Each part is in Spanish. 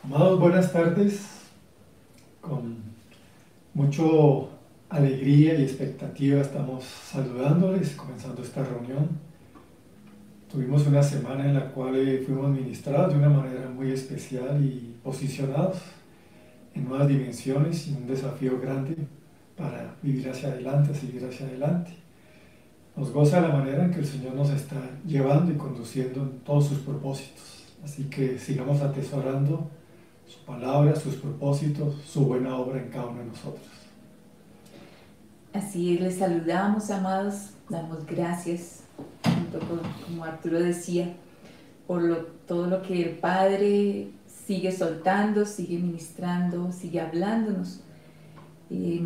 Amados, buenas tardes. Con mucha alegría y expectativa estamos saludándoles, comenzando esta reunión. Tuvimos una semana en la cual fuimos ministrados de una manera muy especial y posicionados en nuevas dimensiones y un desafío grande para vivir hacia adelante, seguir hacia adelante. Nos goza la manera en que el Señor nos está llevando y conduciendo en todos sus propósitos. Así que sigamos atesorando su palabra, sus propósitos, su buena obra en cada uno de nosotros. Así es, les saludamos, amados, damos gracias, junto con, como Arturo decía, por todo lo que el Padre sigue soltando, sigue ministrando, sigue hablándonos. Y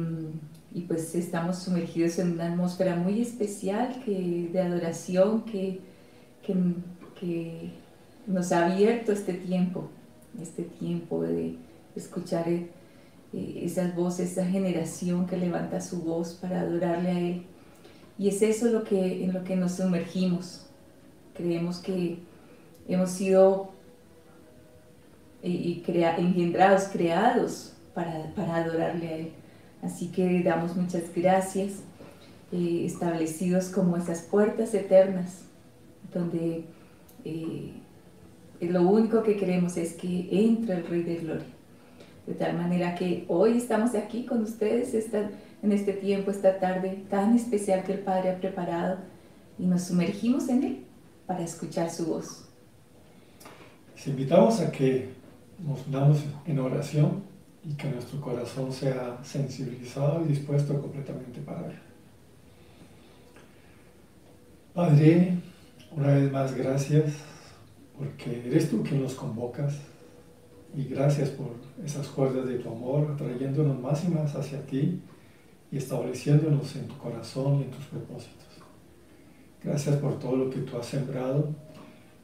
pues estamos sumergidos en una atmósfera muy especial de adoración que nos ha abierto este tiempo de escuchar esas voces, esa generación que levanta su voz para adorarle a Él. Y es eso en lo que nos sumergimos. Creemos que hemos sido engendrados, creados para adorarle a Él. Así que damos muchas gracias, establecidos como esas puertas eternas, donde lo único que queremos es que entre el Rey de Gloria. De tal manera que hoy estamos aquí con ustedes en este tiempo, esta tarde tan especial que el Padre ha preparado, y nos sumergimos en Él para escuchar su voz. Les invitamos a que nos unamos en oración y que nuestro corazón sea sensibilizado y dispuesto completamente para Él. Padre, una vez más gracias porque eres tú quien nos convocas y gracias por esas cuerdas de tu amor atrayéndonos más y más hacia ti y estableciéndonos en tu corazón y en tus propósitos. Gracias por todo lo que tú has sembrado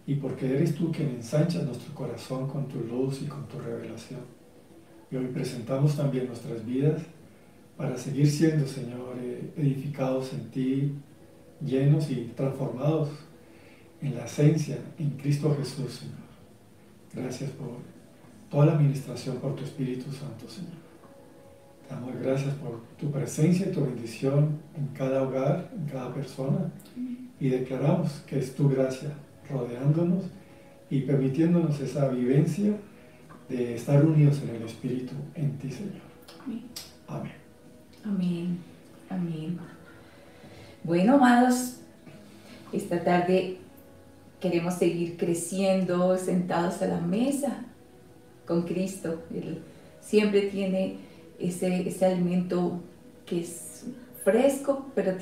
y porque eres tú quien ensanchas nuestro corazón con tu luz y con tu revelación. Y hoy presentamos también nuestras vidas para seguir siendo, Señor, edificados en ti, llenos y transformados en la esencia, en Cristo Jesús, Señor. Gracias por toda la administración, por tu Espíritu Santo, Señor. Te damos gracias por tu presencia y tu bendición en cada hogar, en cada persona, y declaramos que es tu gracia rodeándonos y permitiéndonos esa vivencia de estar unidos en el Espíritu en ti, Señor. Amén. Amén. Amén. Bueno, amados, esta tarde queremos seguir creciendo, sentados a la mesa con Cristo. Él siempre tiene ese alimento que es fresco, pero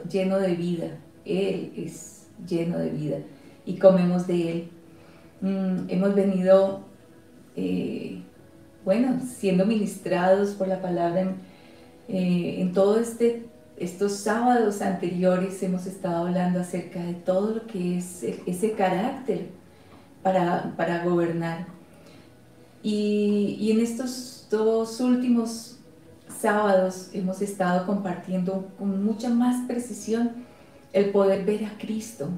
lleno de vida. Él es lleno de vida y comemos de Él. Hemos venido, siendo ministrados por la palabra en todos estos sábados anteriores. Hemos estado hablando acerca de todo lo que es ese carácter para gobernar. Y en estos dos últimos sábados hemos estado compartiendo con mucha más precisión el poder ver a Cristo.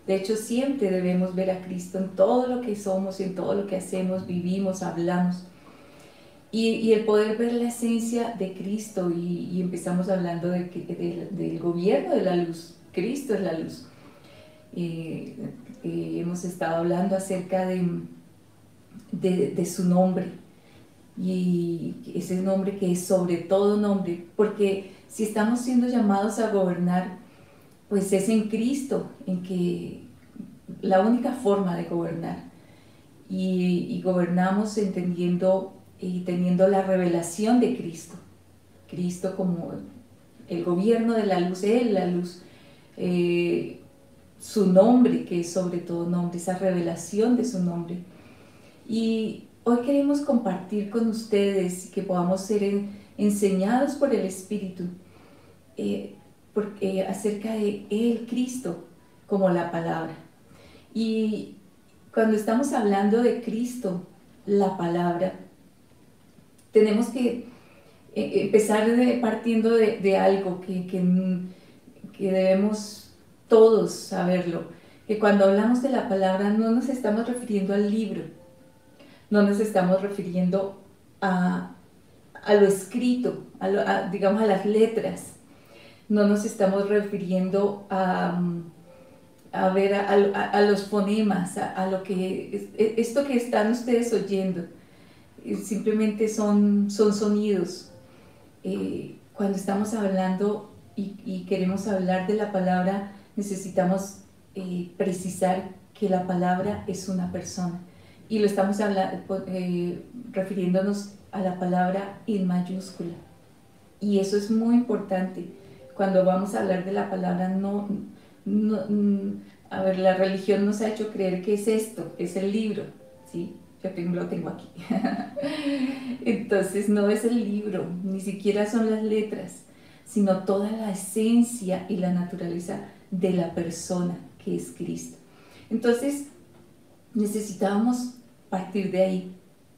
De hecho, siempre debemos ver a Cristo en todo lo que somos, en todo lo que hacemos, vivimos, hablamos. Y el poder ver la esencia de Cristo, y empezamos hablando del gobierno de la luz. Cristo es la luz. Hemos estado hablando acerca de su nombre, y ese nombre que es sobre todo nombre, porque si estamos siendo llamados a gobernar, pues es en Cristo, en que la única forma de gobernar, y gobernamos entendiendo y teniendo la revelación de Cristo. Cristo como el gobierno de la luz, Él la luz, su nombre que es sobre todo nombre, esa revelación de su nombre. Y hoy queremos compartir con ustedes, que podamos ser enseñados por el Espíritu, acerca de Él, Cristo, como la palabra. Y cuando estamos hablando de Cristo, la palabra, tenemos que empezar partiendo de algo que debemos todos saberlo, que cuando hablamos de la palabra no nos estamos refiriendo al libro, no nos estamos refiriendo a lo escrito, digamos a las letras, no nos estamos refiriendo ver a los fonemas, a lo que esto que están ustedes oyendo, simplemente son sonidos. Cuando estamos hablando y queremos hablar de la palabra, necesitamos precisar que la palabra es una persona, y lo estamos refiriéndonos a la palabra en mayúscula, y eso es muy importante. Cuando vamos a hablar de la palabra, a ver, la religión nos ha hecho creer que es esto, es el libro, ¿sí? Yo lo tengo aquí. Entonces no es el libro, ni siquiera son las letras, sino toda la esencia y la naturaleza de la persona que es Cristo. Entonces necesitábamos partir de ahí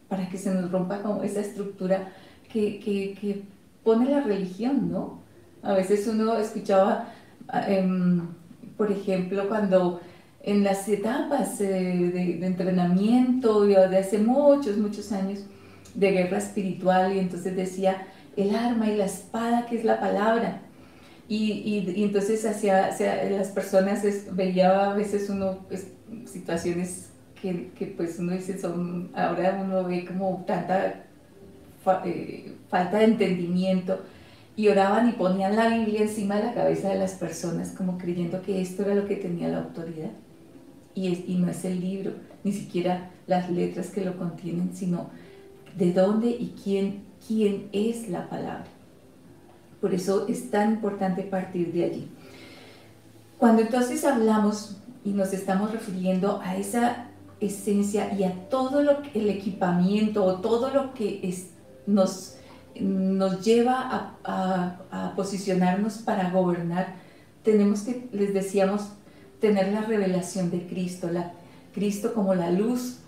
para que se nos rompa como esa estructura que pone la religión, ¿no? A veces uno escuchaba, por ejemplo, cuando en las etapas de entrenamiento de hace muchos años de guerra espiritual, y entonces decía el arma y la espada, que es la palabra, y entonces hacia las personas veía a veces uno situaciones que pues uno dice ahora uno ve como tanta falta de entendimiento, y oraban y ponían la Biblia encima de la cabeza de las personas como creyendo que esto era lo que tenía la autoridad, y no es el libro, ni siquiera las letras que lo contienen, sino de dónde y quién es la palabra. Por eso es tan importante partir de allí. Cuando entonces hablamos y nos estamos refiriendo a esa esencia y a todo el equipamiento o todo lo que nos lleva a posicionarnos para gobernar, tenemos que, les decíamos, tener la revelación de Cristo, Cristo como la luz,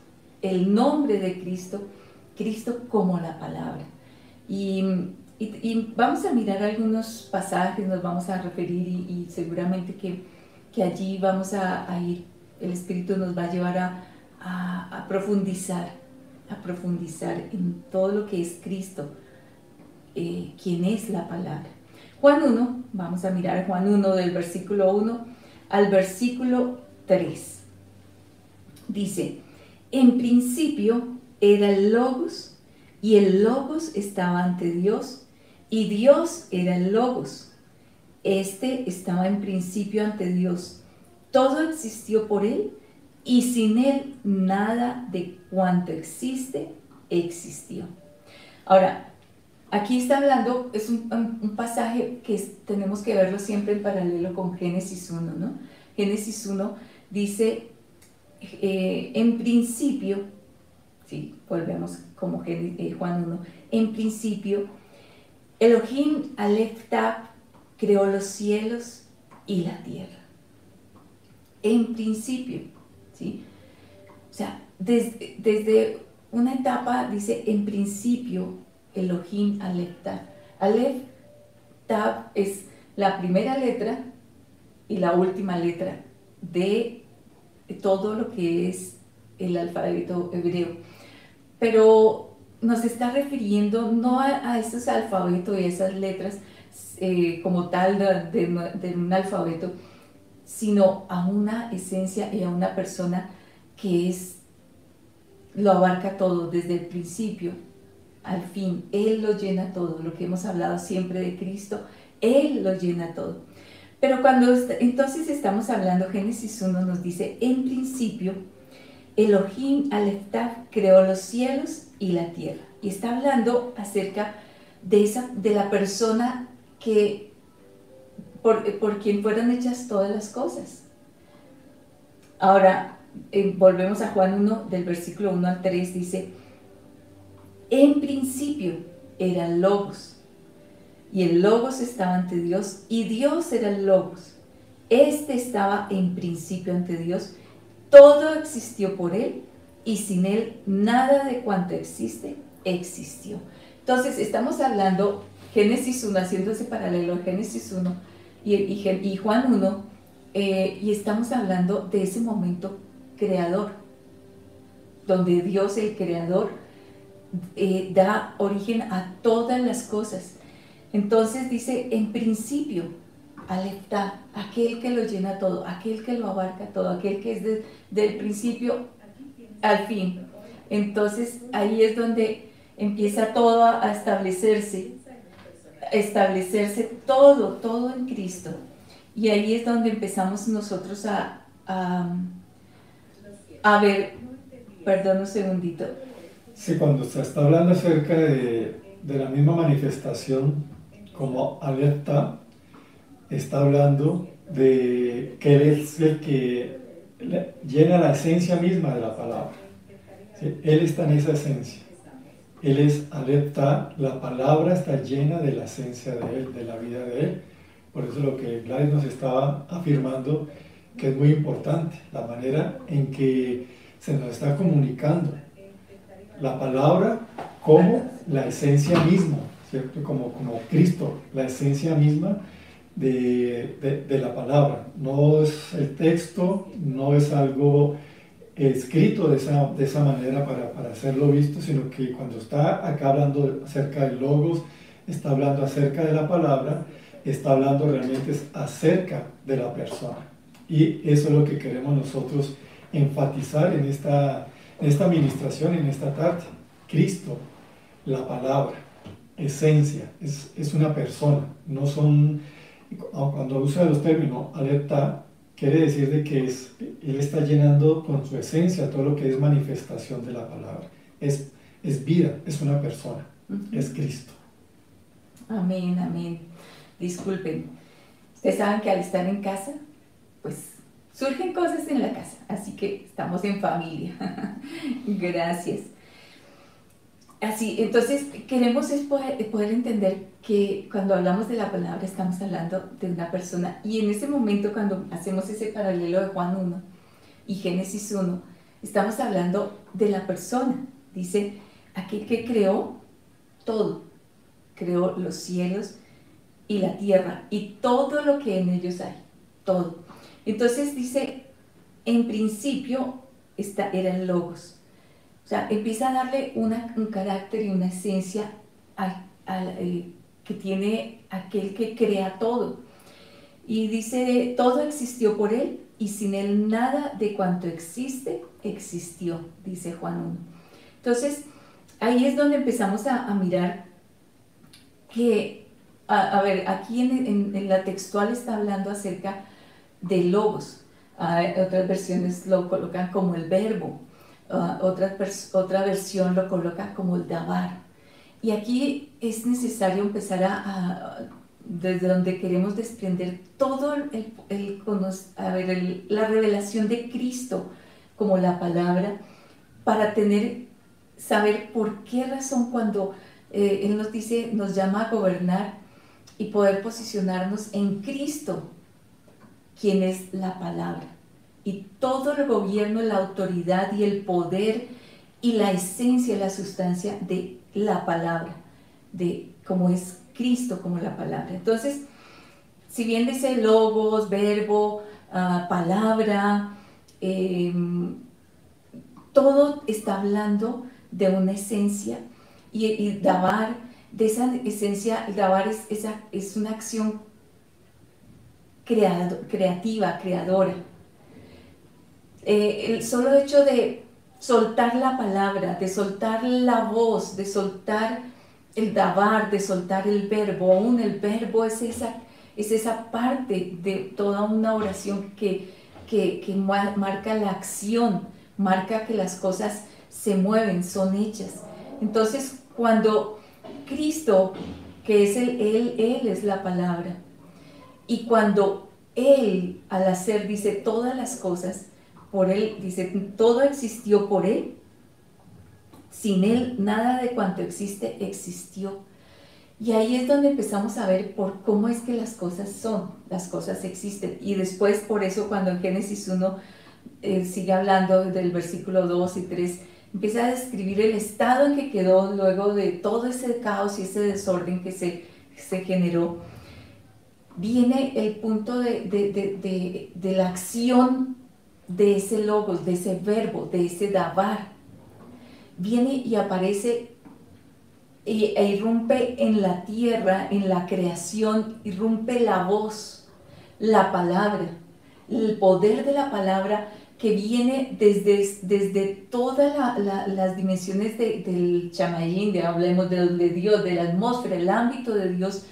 el nombre de Cristo, Cristo como la palabra. Y vamos a mirar algunos pasajes, nos vamos a referir, y seguramente que allí vamos a ir, el Espíritu nos va a llevar a profundizar en todo lo que es Cristo, quien es la palabra. Juan 1, vamos a mirar Juan 1 del versículo 1 al versículo 3. Dice: en principio era el Logos, y el Logos estaba ante Dios, y Dios era el Logos. Este estaba en principio ante Dios. Todo existió por Él, y sin Él nada de cuanto existe existió. Ahora, aquí está hablando, es un pasaje que tenemos que verlo siempre en paralelo con Génesis 1, ¿no? Génesis 1 dice, en principio, sí, volvemos como Juan 1, en principio, Elohim Aleph Tav creó los cielos y la tierra. En principio, ¿sí? O sea, desde una etapa dice, en principio, Elohim Aleph Tav. Aleph Tav es la primera letra y la última letra de todo lo que es el alfabeto hebreo. Pero nos está refiriendo no a esos alfabetos y esas letras como tal de un alfabeto, sino a una esencia y a una persona que lo abarca todo, desde el principio al fin. Él lo llena todo, lo que hemos hablado siempre de Cristo, Él lo llena todo. Pero cuando entonces estamos hablando, Génesis 1 nos dice, en principio, Elohim Aleph Tav creó los cielos y la tierra. Y está hablando acerca de la persona por quien fueron hechas todas las cosas. Ahora, volvemos a Juan 1, del versículo 1 al 3, dice, en principio era el Logos, y el Logos estaba ante Dios, y Dios era el Logos. Este estaba en principio ante Dios. Todo existió por Él, y sin Él nada de cuanto existe existió. Entonces estamos hablando, Génesis 1, haciéndose paralelo a Génesis 1 y Juan 1, y estamos hablando de ese momento creador. donde Dios, el Creador, da origen a todas las cosas. Entonces dice, en principio, Aleph-Tah, aquel que lo llena todo, aquel que lo abarca todo, aquel que es del principio al fin. Entonces ahí es donde empieza todo a establecerse todo en Cristo. Y ahí es donde empezamos nosotros a ver, perdón un segundito. Sí, cuando se está hablando acerca de la misma manifestación como Aleph-Tah, está hablando de que Él es el que llena la esencia misma de la palabra. ¿Sí? Él está en esa esencia. Él es Aleph-Tah, la palabra está llena de la esencia de Él, de la vida de Él. Por eso lo que Gladys nos estaba afirmando, que es muy importante, la manera en que se nos está comunicando la palabra como la esencia misma, ¿cierto? Como Cristo, la esencia misma de la palabra. No es el texto, no es algo escrito de esa manera para hacerlo visto, sino que cuando está acá hablando acerca del logos, está hablando acerca de la palabra, está hablando realmente acerca de la persona. Y eso es lo que queremos nosotros enfatizar en esta administración, en esta tarde. Cristo, la palabra, esencia, es una persona, no son, cuando usa los términos Aleph-Tah, quiere decir de que Él está llenando con su esencia todo lo que es manifestación de la palabra. Es vida, es una persona, es Cristo. Amén, amén. Disculpen, ustedes saben que al estar en casa, pues surgen cosas en la casa, así que estamos en familia. Gracias. Así, entonces queremos es poder entender que cuando hablamos de la palabra estamos hablando de una persona, y en ese momento cuando hacemos ese paralelo de Juan 1 y Génesis 1, estamos hablando de la persona. Dice, aquel que creó todo, creó los cielos y la tierra y todo lo que en ellos hay, todo. Entonces dice, en principio era el Logos. O sea, empieza a darle un carácter y una esencia que tiene aquel que crea todo. Y dice, todo existió por Él, y sin Él nada de cuanto existe, existió, dice Juan 1. Entonces, ahí es donde empezamos a mirar que, a ver, aquí en la textual está hablando acerca de logos. Otras versiones lo colocan como el verbo. Otra versión lo coloca como el dabar. Y aquí es necesario empezar desde donde queremos desprender todo la revelación de Cristo como la palabra, para saber por qué razón cuando Él nos dice, nos llama a gobernar y poder posicionarnos en Cristo, quien es la palabra. Y todo el gobierno, la autoridad y el poder y la esencia, la sustancia de la palabra, de cómo es Cristo como la palabra. Entonces, si bien dice logos, verbo, palabra, todo está hablando de una esencia, y dabar, de esa esencia, el dabar es una acción creativa, creadora. El solo hecho de soltar la palabra, de soltar la voz, de soltar el dabar, de soltar el verbo, aún el verbo es esa parte de toda una oración que marca la acción, marca que las cosas se mueven, son hechas. Entonces, cuando Cristo, que es Él es la palabra, y cuando Él, al hacer, dice todas las cosas, por Él, dice, todo existió por Él, sin Él nada de cuanto existe existió. Y ahí es donde empezamos a ver por cómo es que las cosas existen. Y después, por eso, cuando en Génesis 1 sigue hablando del versículo 2 y 3, empieza a describir el estado en que quedó luego de todo ese caos y ese desorden que se generó. Viene el punto de la acción de ese logos, de ese verbo, de ese dabar, viene y aparece e irrumpe en la tierra, en la creación, irrumpe la voz, la palabra, el poder de la palabra que viene desde todas las dimensiones del Chamayín, hablemos de Dios, de la atmósfera, el ámbito de Dios,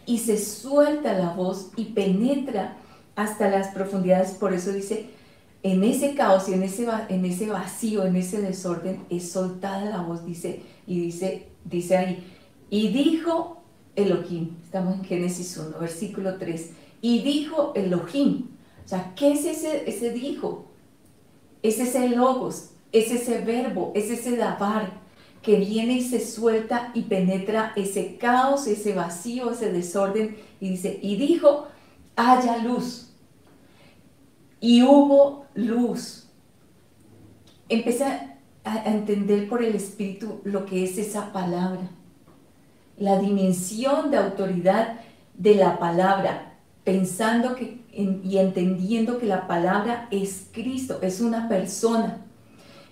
y se suelta la voz y penetra hasta las profundidades. Por eso dice, en ese caos y en ese vacío, en ese desorden, es soltada la voz, dice ahí, y dijo Elohim, estamos en Génesis 1, versículo 3, y dijo Elohim. O sea, ¿qué es ese dijo? Es ese logos, es ese verbo, es ese dabar que viene y se suelta y penetra ese caos, ese vacío, ese desorden, y dice, y dijo, haya luz, y hubo luz. Empieza a entender por el Espíritu lo que es esa palabra, la dimensión de autoridad de la palabra, pensando y entendiendo que la palabra es Cristo, es una persona.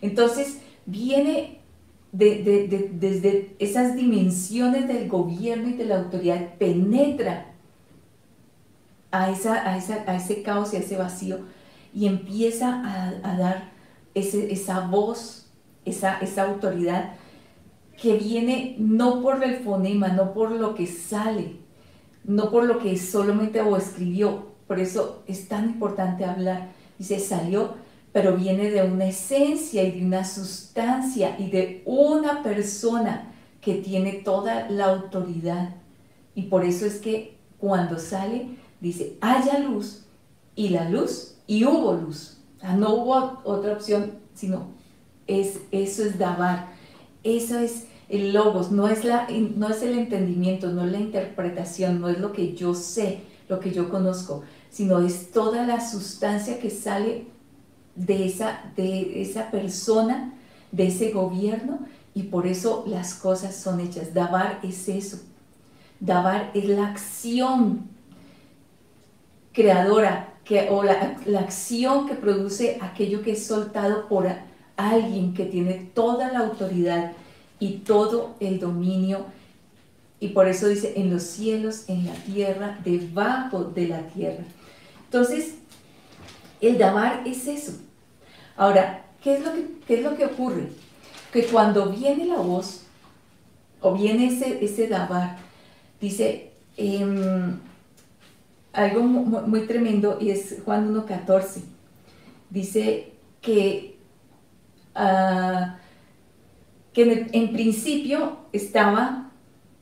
Entonces viene desde esas dimensiones del gobierno y de la autoridad, penetra a ese caos y a ese vacío y empieza a dar esa voz, esa autoridad que viene no por el fonema, no por lo que sale, no por lo que solamente o escribió. Por eso es tan importante hablar. Dice, salió, pero viene de una esencia y de una sustancia y de una persona que tiene toda la autoridad. Y por eso es que cuando sale, dice, haya luz, y la luz, y hubo luz. O sea, no hubo otra opción, sino eso es dabar. Eso es el logos, no es el entendimiento, no es la interpretación, no es lo que yo sé, lo que yo conozco, sino es toda la sustancia que sale de esa persona, de ese gobierno, y por eso las cosas son hechas. Dabar es eso. Dabar es la acción creadora, o la acción que produce aquello que es soltado por alguien que tiene toda la autoridad y todo el dominio, y por eso dice, en los cielos, en la tierra, debajo de la tierra. Entonces, el dabar es eso. Ahora, ¿qué es lo que ocurre? Que cuando viene la voz, o viene ese dabar, dice, algo muy tremendo, y es Juan 1:14, dice que en principio estaba,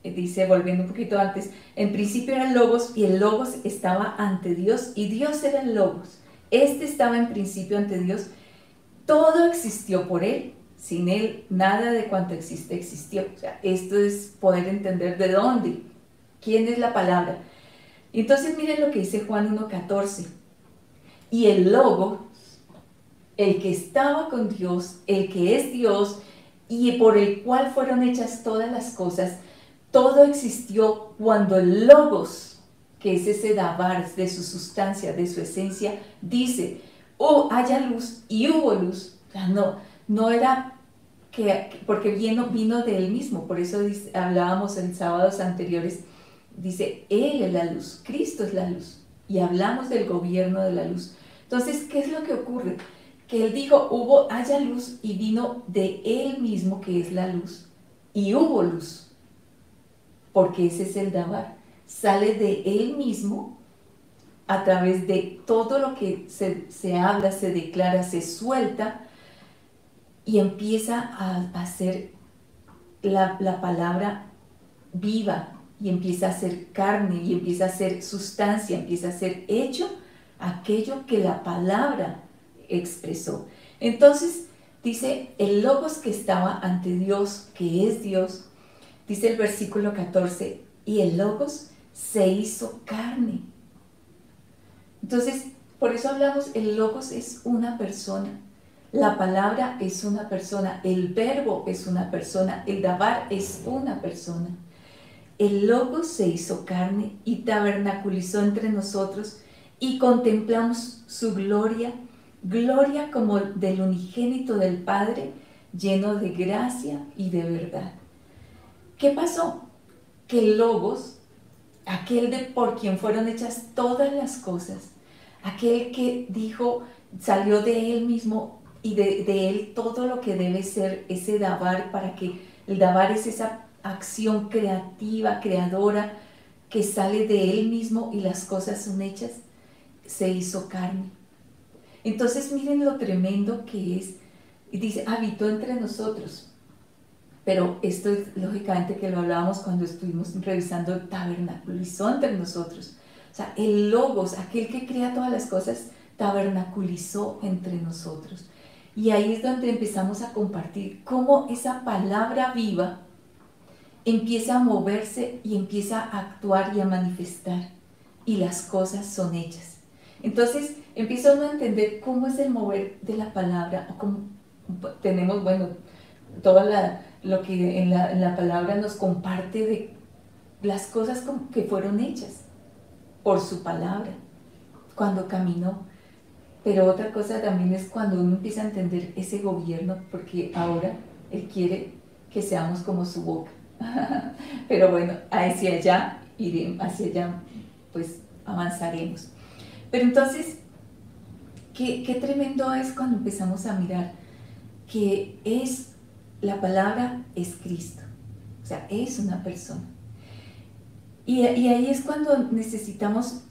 dice, volviendo un poquito antes, en principio era el Logos, y el Logos estaba ante Dios, y Dios era el Logos. Este estaba en principio ante Dios, todo existió por Él, sin Él nada de cuanto existe existió. O sea, esto es poder entender de dónde, quién es la palabra. Y entonces miren lo que dice Juan 1:14, y el Logos, el que estaba con Dios, el que es Dios, y por el cual fueron hechas todas las cosas, todo existió cuando el Logos, que es ese dabar de su sustancia, de su esencia, dice, oh, haya luz, y hubo luz. O sea, no era porque vino de Él mismo. Por eso hablábamos en sábados anteriores, dice, Él es la luz, Cristo es la luz, y hablamos del gobierno de la luz. Entonces, ¿qué es lo que ocurre? Que Él dijo, haya luz, y vino de Él mismo, que es la luz, y hubo luz, porque ese es el dabar, sale de Él mismo a través de todo lo que se habla, se declara, se suelta, y empieza a hacer la palabra viva, y empieza a ser carne, y empieza a ser sustancia, empieza a ser hecho aquello que la palabra expresó. Entonces dice, el Logos que estaba ante Dios, que es Dios, dice el versículo 14, y el Logos se hizo carne. Entonces, por eso hablamos, el Logos es una persona, la palabra es una persona, el verbo es una persona, el dabar es una persona. El Logos se hizo carne y tabernaculizó entre nosotros, y contemplamos su gloria, gloria como del unigénito del Padre, lleno de gracia y de verdad. ¿Qué pasó? Que el Logos, aquel de por quien fueron hechas todas las cosas, aquel que dijo, salió de él mismo y de él todo lo que debe ser ese dabar, para que el dabar es esa acción creativa, creadora, que sale de él mismo y las cosas son hechas, se hizo carne. Entonces miren lo tremendo que es. Y dice, habitó entre nosotros. Pero esto es lógicamente que lo hablábamos cuando estuvimos revisando el tabernaculizó entre nosotros. O sea, el Logos, aquel que crea todas las cosas, tabernaculizó entre nosotros. Y ahí es donde empezamos a compartir cómo esa palabra viva empieza a moverse y empieza a actuar y a manifestar. Y las cosas son hechas. Entonces, empiezo a entender cómo es el mover de la palabra, o cómo tenemos, bueno, toda lo que en la palabra nos comparte de las cosas que fueron hechas por su palabra, cuando caminó. Pero otra cosa también es cuando uno empieza a entender ese gobierno, porque ahora Él quiere que seamos como su boca. Pero bueno, hacia allá iremos, hacia allá pues avanzaremos. Pero entonces, qué tremendo es cuando empezamos a mirar que la palabra es Cristo, o sea, es una persona. Y ahí es cuando necesitamos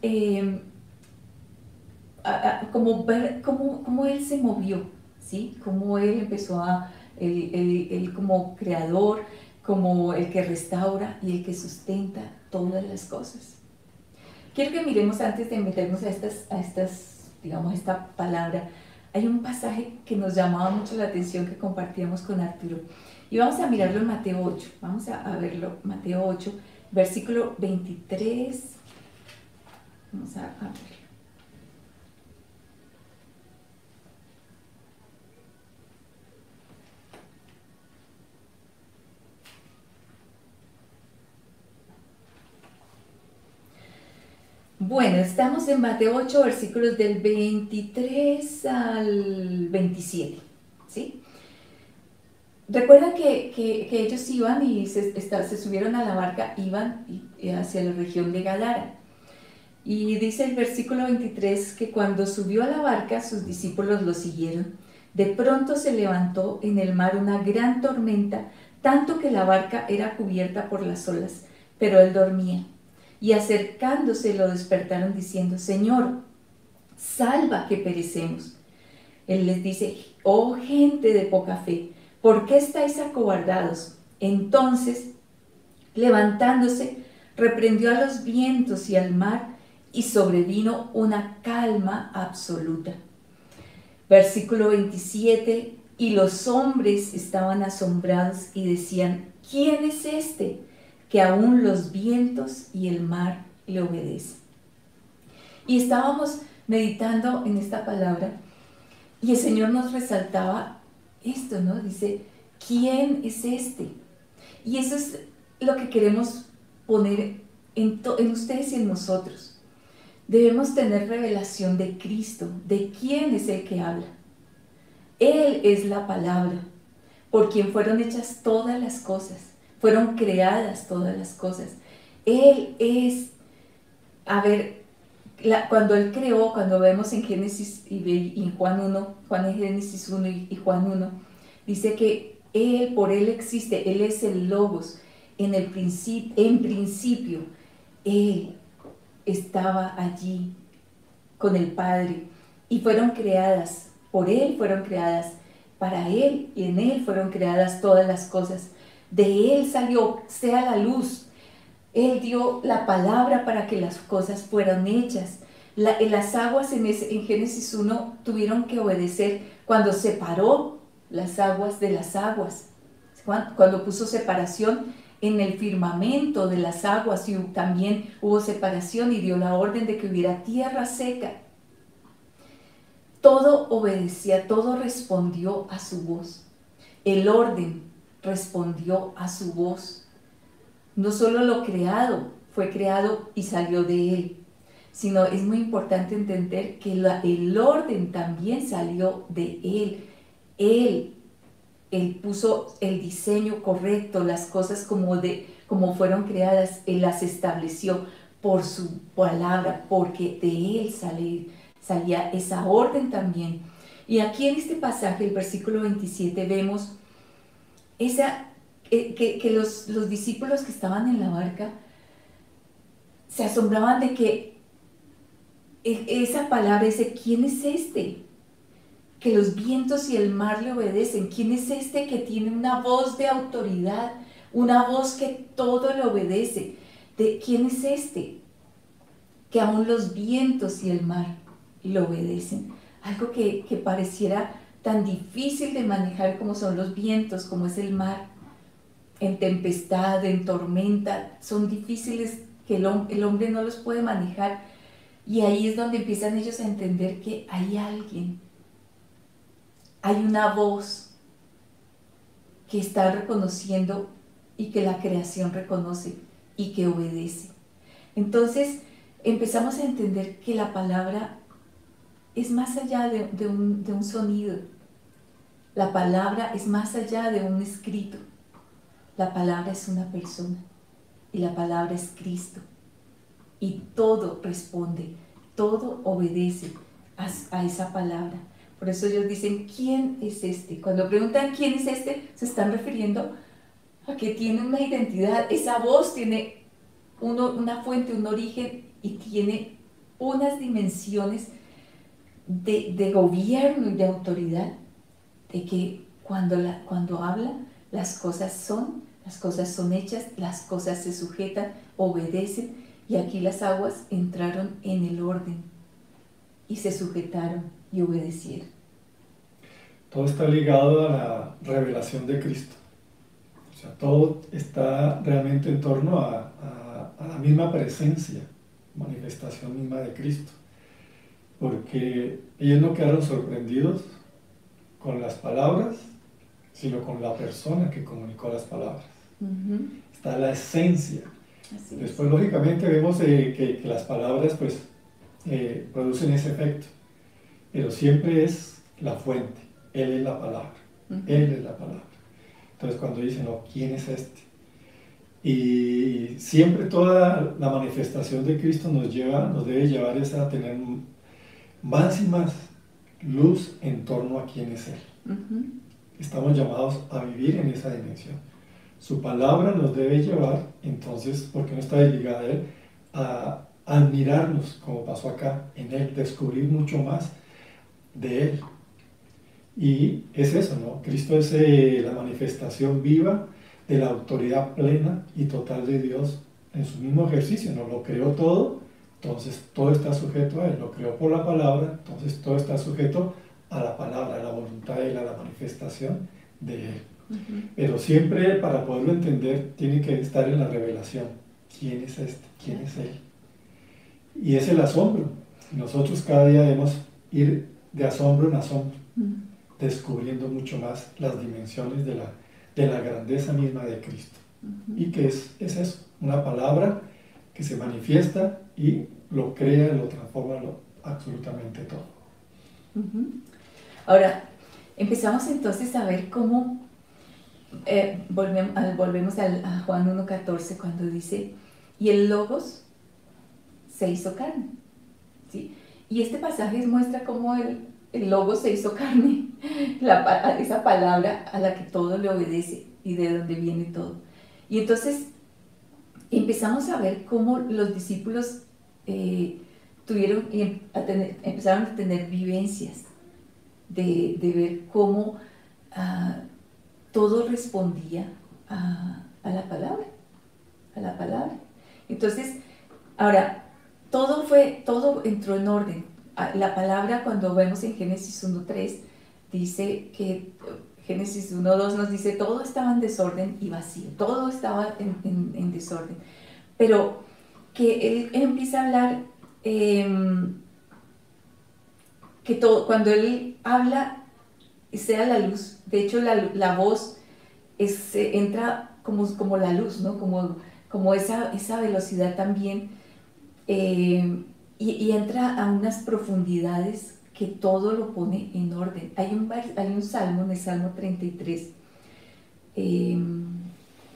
como ver cómo Él se movió, ¿sí? Cómo Él empezó Él como creador, como el que restaura y el que sustenta todas las cosas. Quiero que miremos, antes de meternos digamos, esta palabra, hay un pasaje que nos llamaba mucho la atención que compartíamos con Arturo. Y vamos a mirarlo en Mateo 8. Vamos a verlo, Mateo 8, versículo 23. Vamos a verlo. Bueno, estamos en Mateo 8, versículos del 23 al 27, ¿sí? Recuerdan que ellos iban y se subieron a la barca, iban hacia la región de Gadara. Y dice el versículo 23 que cuando subió a la barca, sus discípulos lo siguieron. De pronto se levantó en el mar una gran tormenta, tanto que la barca era cubierta por las olas, pero él dormía. Y acercándose lo despertaron diciendo, Señor, salva que perecemos. Él les dice, oh gente de poca fe, ¿por qué estáis acobardados? Entonces, levantándose, reprendió a los vientos y al mar, y sobrevino una calma absoluta. Versículo 27, y los hombres estaban asombrados y decían, ¿quién es este que aún los vientos y el mar le obedecen? Y estábamos meditando en esta palabra y el Señor nos resaltaba esto, ¿no? Dice, ¿quién es este? Y eso es lo que queremos poner en ustedes y en nosotros. Debemos tener revelación de Cristo, de quién es el que habla. Él es la palabra, por quien fueron hechas todas las cosas, fueron creadas todas las cosas. Él es, cuando Él creó, cuando vemos en Génesis y en Juan en Génesis 1 y Juan 1, dice que por Él existe, Él es el Logos. En principio, Él estaba allí con el Padre y fueron creadas, por Él fueron creadas, para Él y en Él fueron creadas todas las cosas. De Él salió, sea la luz. Él dio la palabra para que las cosas fueran hechas. Las aguas en Génesis 1 tuvieron que obedecer cuando separó las aguas de las aguas, cuando puso separación en el firmamento de las aguas, y también hubo separación y dio la orden de que hubiera tierra seca. Todo obedecía, todo respondió a su voz. El orden respondió a su voz. No solo lo creado fue creado y salió de Él, sino es muy importante entender que el orden también salió de Él. Él Él puso el diseño correcto, las cosas como fueron creadas, Él las estableció por su palabra, porque de Él salía esa orden también. Y aquí en este pasaje, el versículo 27, vemos que los discípulos que estaban en la barca se asombraban de que esa palabra dice, ¿quién es este? Que los vientos y el mar le obedecen. ¿Quién es este que tiene una voz de autoridad? Una voz que todo le obedece. ¿Quién es este? Que aún los vientos y el mar le obedecen. Algo que pareciera tan difícil de manejar como son los vientos, como es el mar. En tempestad, en tormenta, son difíciles que el hombre no los puede manejar. Y ahí es donde empiezan ellos a entender que hay alguien. Hay una voz que está reconociendo y que la creación reconoce y que obedece. Entonces empezamos a entender que la palabra es más allá de un sonido. La palabra es más allá de un escrito. La palabra es una persona y la palabra es Cristo. Y todo responde, todo obedece a esa palabra. Por eso ellos dicen, ¿quién es este? Cuando preguntan quién es este, se están refiriendo a que tiene una identidad. Esa voz tiene una fuente, un origen y tiene unas dimensiones de gobierno y de autoridad, de que cuando habla, las cosas son hechas, las cosas se sujetan, obedecen, y aquí las aguas entraron en el orden y se sujetaron y obedecieron. Todo está ligado a la revelación de Cristo. O sea, todo está realmente en torno a la misma presencia, manifestación misma de Cristo. Porque ellos no quedaron sorprendidos con las palabras, sino con la persona que comunicó las palabras. Está la esencia. Después, lógicamente, vemos que las palabras pues, producen ese efecto, pero siempre es la fuente. Él es la palabra. Él es la palabra. Entonces, cuando dicen, no, ¿quién es este? Y siempre toda la manifestación de Cristo nos debe llevar a tener más y más luz en torno a quién es Él. Estamos llamados a vivir en esa dimensión. Su palabra nos debe llevar, entonces, porque no está desligada de Él, a admirarnos, como pasó acá, en Él, descubrir mucho más de Él. Y es eso, ¿no? Cristo es la manifestación viva de la autoridad plena y total de Dios en su mismo ejercicio, ¿no? Lo creó todo, entonces todo está sujeto a Él. Lo creó por la palabra, entonces todo está sujeto a la palabra, a la voluntad de Él, a la manifestación de Él. Pero siempre, para poderlo entender, tiene que estar en la revelación. ¿Quién es este? ¿Quién es Él? Y es el asombro. Nosotros cada día debemos ir de asombro en asombro, descubriendo mucho más las dimensiones de la grandeza misma de Cristo. Y que es eso, una palabra que se manifiesta y lo crea, lo transforma absolutamente todo. Ahora, empezamos entonces a ver cómo volvemos a Juan 1:14 cuando dice, y el Logos se hizo carne, ¿sí? Y este pasaje muestra cómo el Logos se hizo carne, esa palabra a la que todo le obedece y de donde viene todo. Y entonces empezamos a ver cómo los discípulos empezaron a tener vivencias de ver cómo todo respondía a la palabra. Entonces, ahora, todo entró en orden. La palabra, cuando vemos en Génesis 1:3, dice que Génesis 1:2 nos dice, todo estaba en desorden y vacío, todo estaba en desorden. Pero que él empieza a hablar, que cuando él habla, sea la luz. De hecho, la voz entra como la luz, ¿no? Como esa velocidad también, y entra a unas profundidades que todo lo pone en orden. Hay un salmo, en el Salmo 33,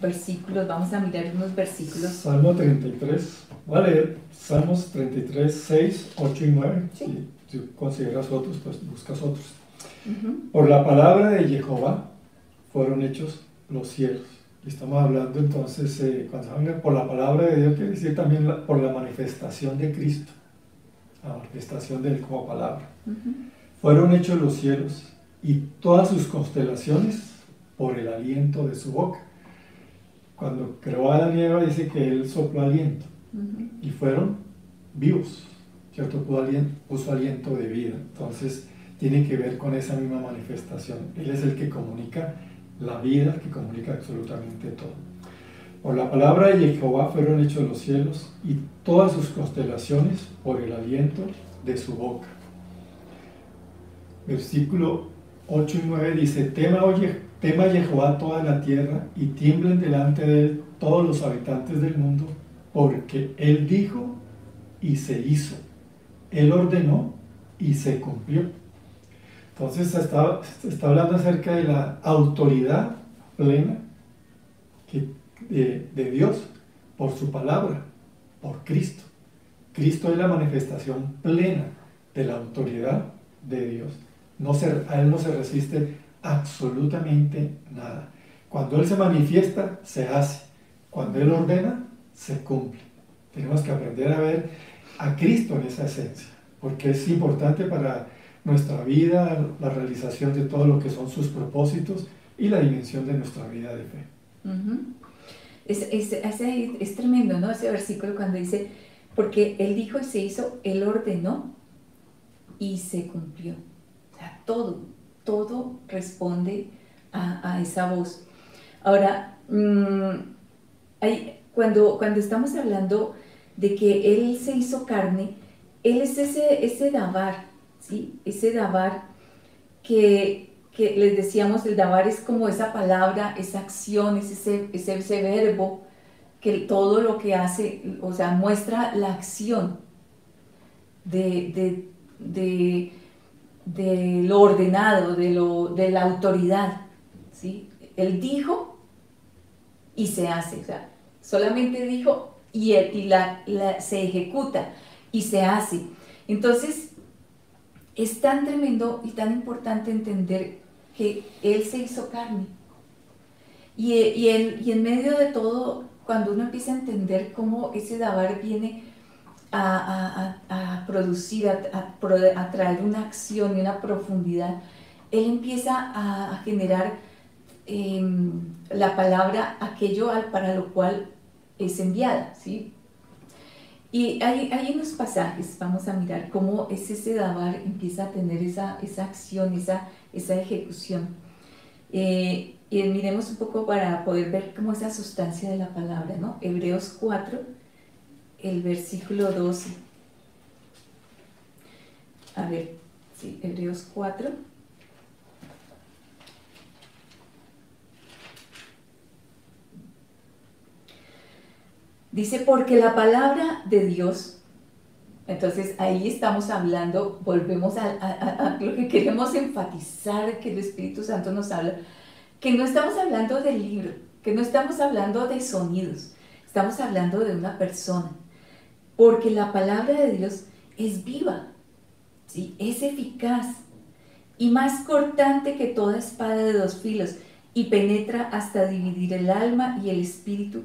versículos, vamos a mirar unos versículos. Salmo 33, voy a leer Salmos 33, 6, 8 y 9. Sí. Si consideras otros, pues buscas otros. Uh-huh. Por la palabra de Jehová fueron hechos los cielos. Y estamos hablando entonces, cuando se habla por la palabra de Dios, quiere decir también por la manifestación de Cristo, la manifestación de Él como palabra. Uh-huh. Fueron hechos los cielos y todas sus constelaciones por el aliento de su boca. Cuando creó a Adán y Eva, dice que Él sopló aliento, uh-huh, y fueron vivos, ¿cierto? Puso aliento de vida. Entonces tiene que ver con esa misma manifestación. Él es el que comunica la vida, el que comunica absolutamente todo. Por la palabra de Jehová fueron hechos los cielos y todas sus constelaciones por el aliento de su boca. Versículo 8 y 9 dice: tema Jehová toda la tierra y tiemblen delante de él todos los habitantes del mundo, porque él dijo y se hizo, él ordenó y se cumplió. Entonces está hablando acerca de la autoridad plena de Dios por su palabra, por Cristo. Cristo es la manifestación plena de la autoridad de Dios. A Él no se resiste absolutamente nada. Cuando Él se manifiesta, se hace. Cuando Él ordena, se cumple. Tenemos que aprender a ver a Cristo en esa esencia, porque es importante para nuestra vida, la realización de todo lo que son sus propósitos y la dimensión de nuestra vida de fe. Uh-huh. Es tremendo, ¿no? Ese versículo cuando dice, porque Él dijo y se hizo, Él ordenó y se cumplió. O sea, todo responde a esa voz. Ahora, cuando estamos hablando de que Él se hizo carne, Él es ese dabar, ¿sí? Ese dabar que les decíamos, el dabar es como esa palabra, esa acción, ese verbo, que todo lo que hace, o sea, muestra la acción de lo ordenado, de la autoridad, ¿sí? Él dijo y se hace, o sea, solamente dijo y se ejecuta y se hace. Entonces, es tan tremendo y tan importante entender que Él se hizo carne. Y en medio de todo, cuando uno empieza a entender cómo ese dabar viene a producir, a traer una acción y una profundidad, Él empieza a generar la palabra, aquello para lo cual es enviada, ¿sí? Y hay unos pasajes, vamos a mirar cómo ese dabar empieza a tener esa acción, esa ejecución. Y miremos un poco para poder ver cómo es la sustancia de la palabra, ¿no? Hebreos 4, el versículo 12. A ver, sí, Hebreos 4. Dice, porque la palabra de Dios, entonces ahí estamos hablando, volvemos a lo que queremos enfatizar, que el Espíritu Santo nos habla, que no estamos hablando del libro, que no estamos hablando de sonidos, estamos hablando de una persona, porque la palabra de Dios es viva, ¿sí? Es eficaz y más cortante que toda espada de dos filos y penetra hasta dividir el alma y el espíritu,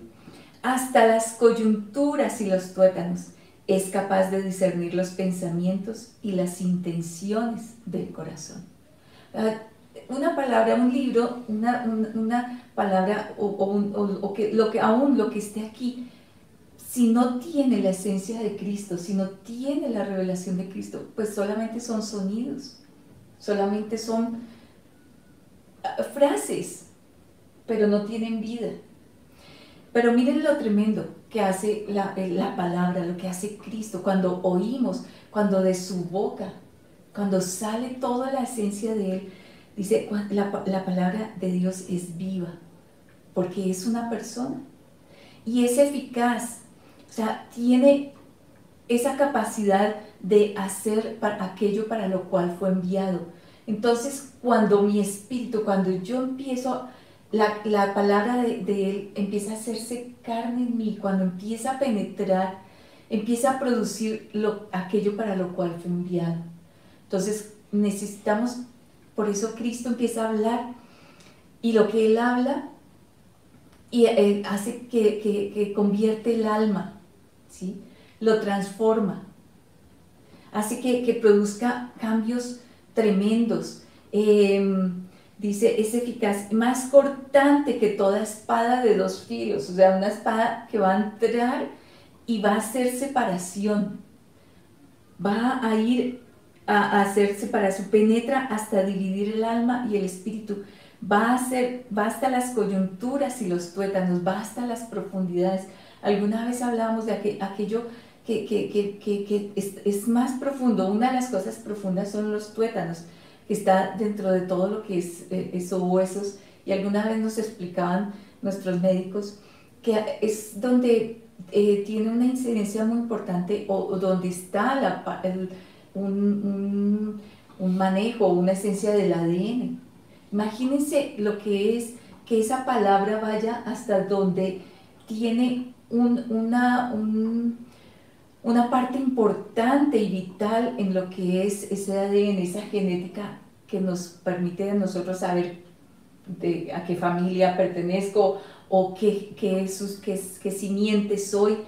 hasta las coyunturas y los tuétanos, es capaz de discernir los pensamientos y las intenciones del corazón. Una palabra, un libro, una palabra o lo que esté aquí, si no tiene la esencia de Cristo, si no tiene la revelación de Cristo, pues solamente son sonidos, solamente son frases, pero no tienen vida. Pero miren lo tremendo que hace la palabra, lo que hace Cristo, cuando oímos, cuando de su boca, cuando sale toda la esencia de Él, dice, la palabra de Dios es viva, porque es una persona, y es eficaz, o sea, tiene esa capacidad de hacer aquello para lo cual fue enviado. Entonces, cuando mi espíritu, cuando yo empiezo la palabra de Él empieza a hacerse carne en mí, cuando empieza a penetrar, empieza a producir aquello para lo cual fue enviado. Entonces necesitamos, por eso Cristo empieza a hablar, y lo que Él habla y hace que convierte el alma, ¿sí? Lo transforma, hace que produzca cambios tremendos. Dice, es eficaz, más cortante que toda espada de dos filos, o sea, una espada que va a entrar y va a hacer separación, va a ir a hacer separación, penetra hasta dividir el alma y el espíritu, va hasta las coyunturas y los tuétanos, va hasta las profundidades. Alguna vez hablábamos de aquello que es más profundo. Una de las cosas profundas son los tuétanos, que está dentro de todo lo que es esos huesos, y alguna vez nos explicaban nuestros médicos que es donde tiene una incidencia muy importante, o donde está un manejo, una esencia del ADN. Imagínense lo que es que esa palabra vaya hasta donde tiene una parte importante y vital en lo que es ese ADN, esa genética que nos permite a nosotros saber a qué familia pertenezco o qué simiente soy.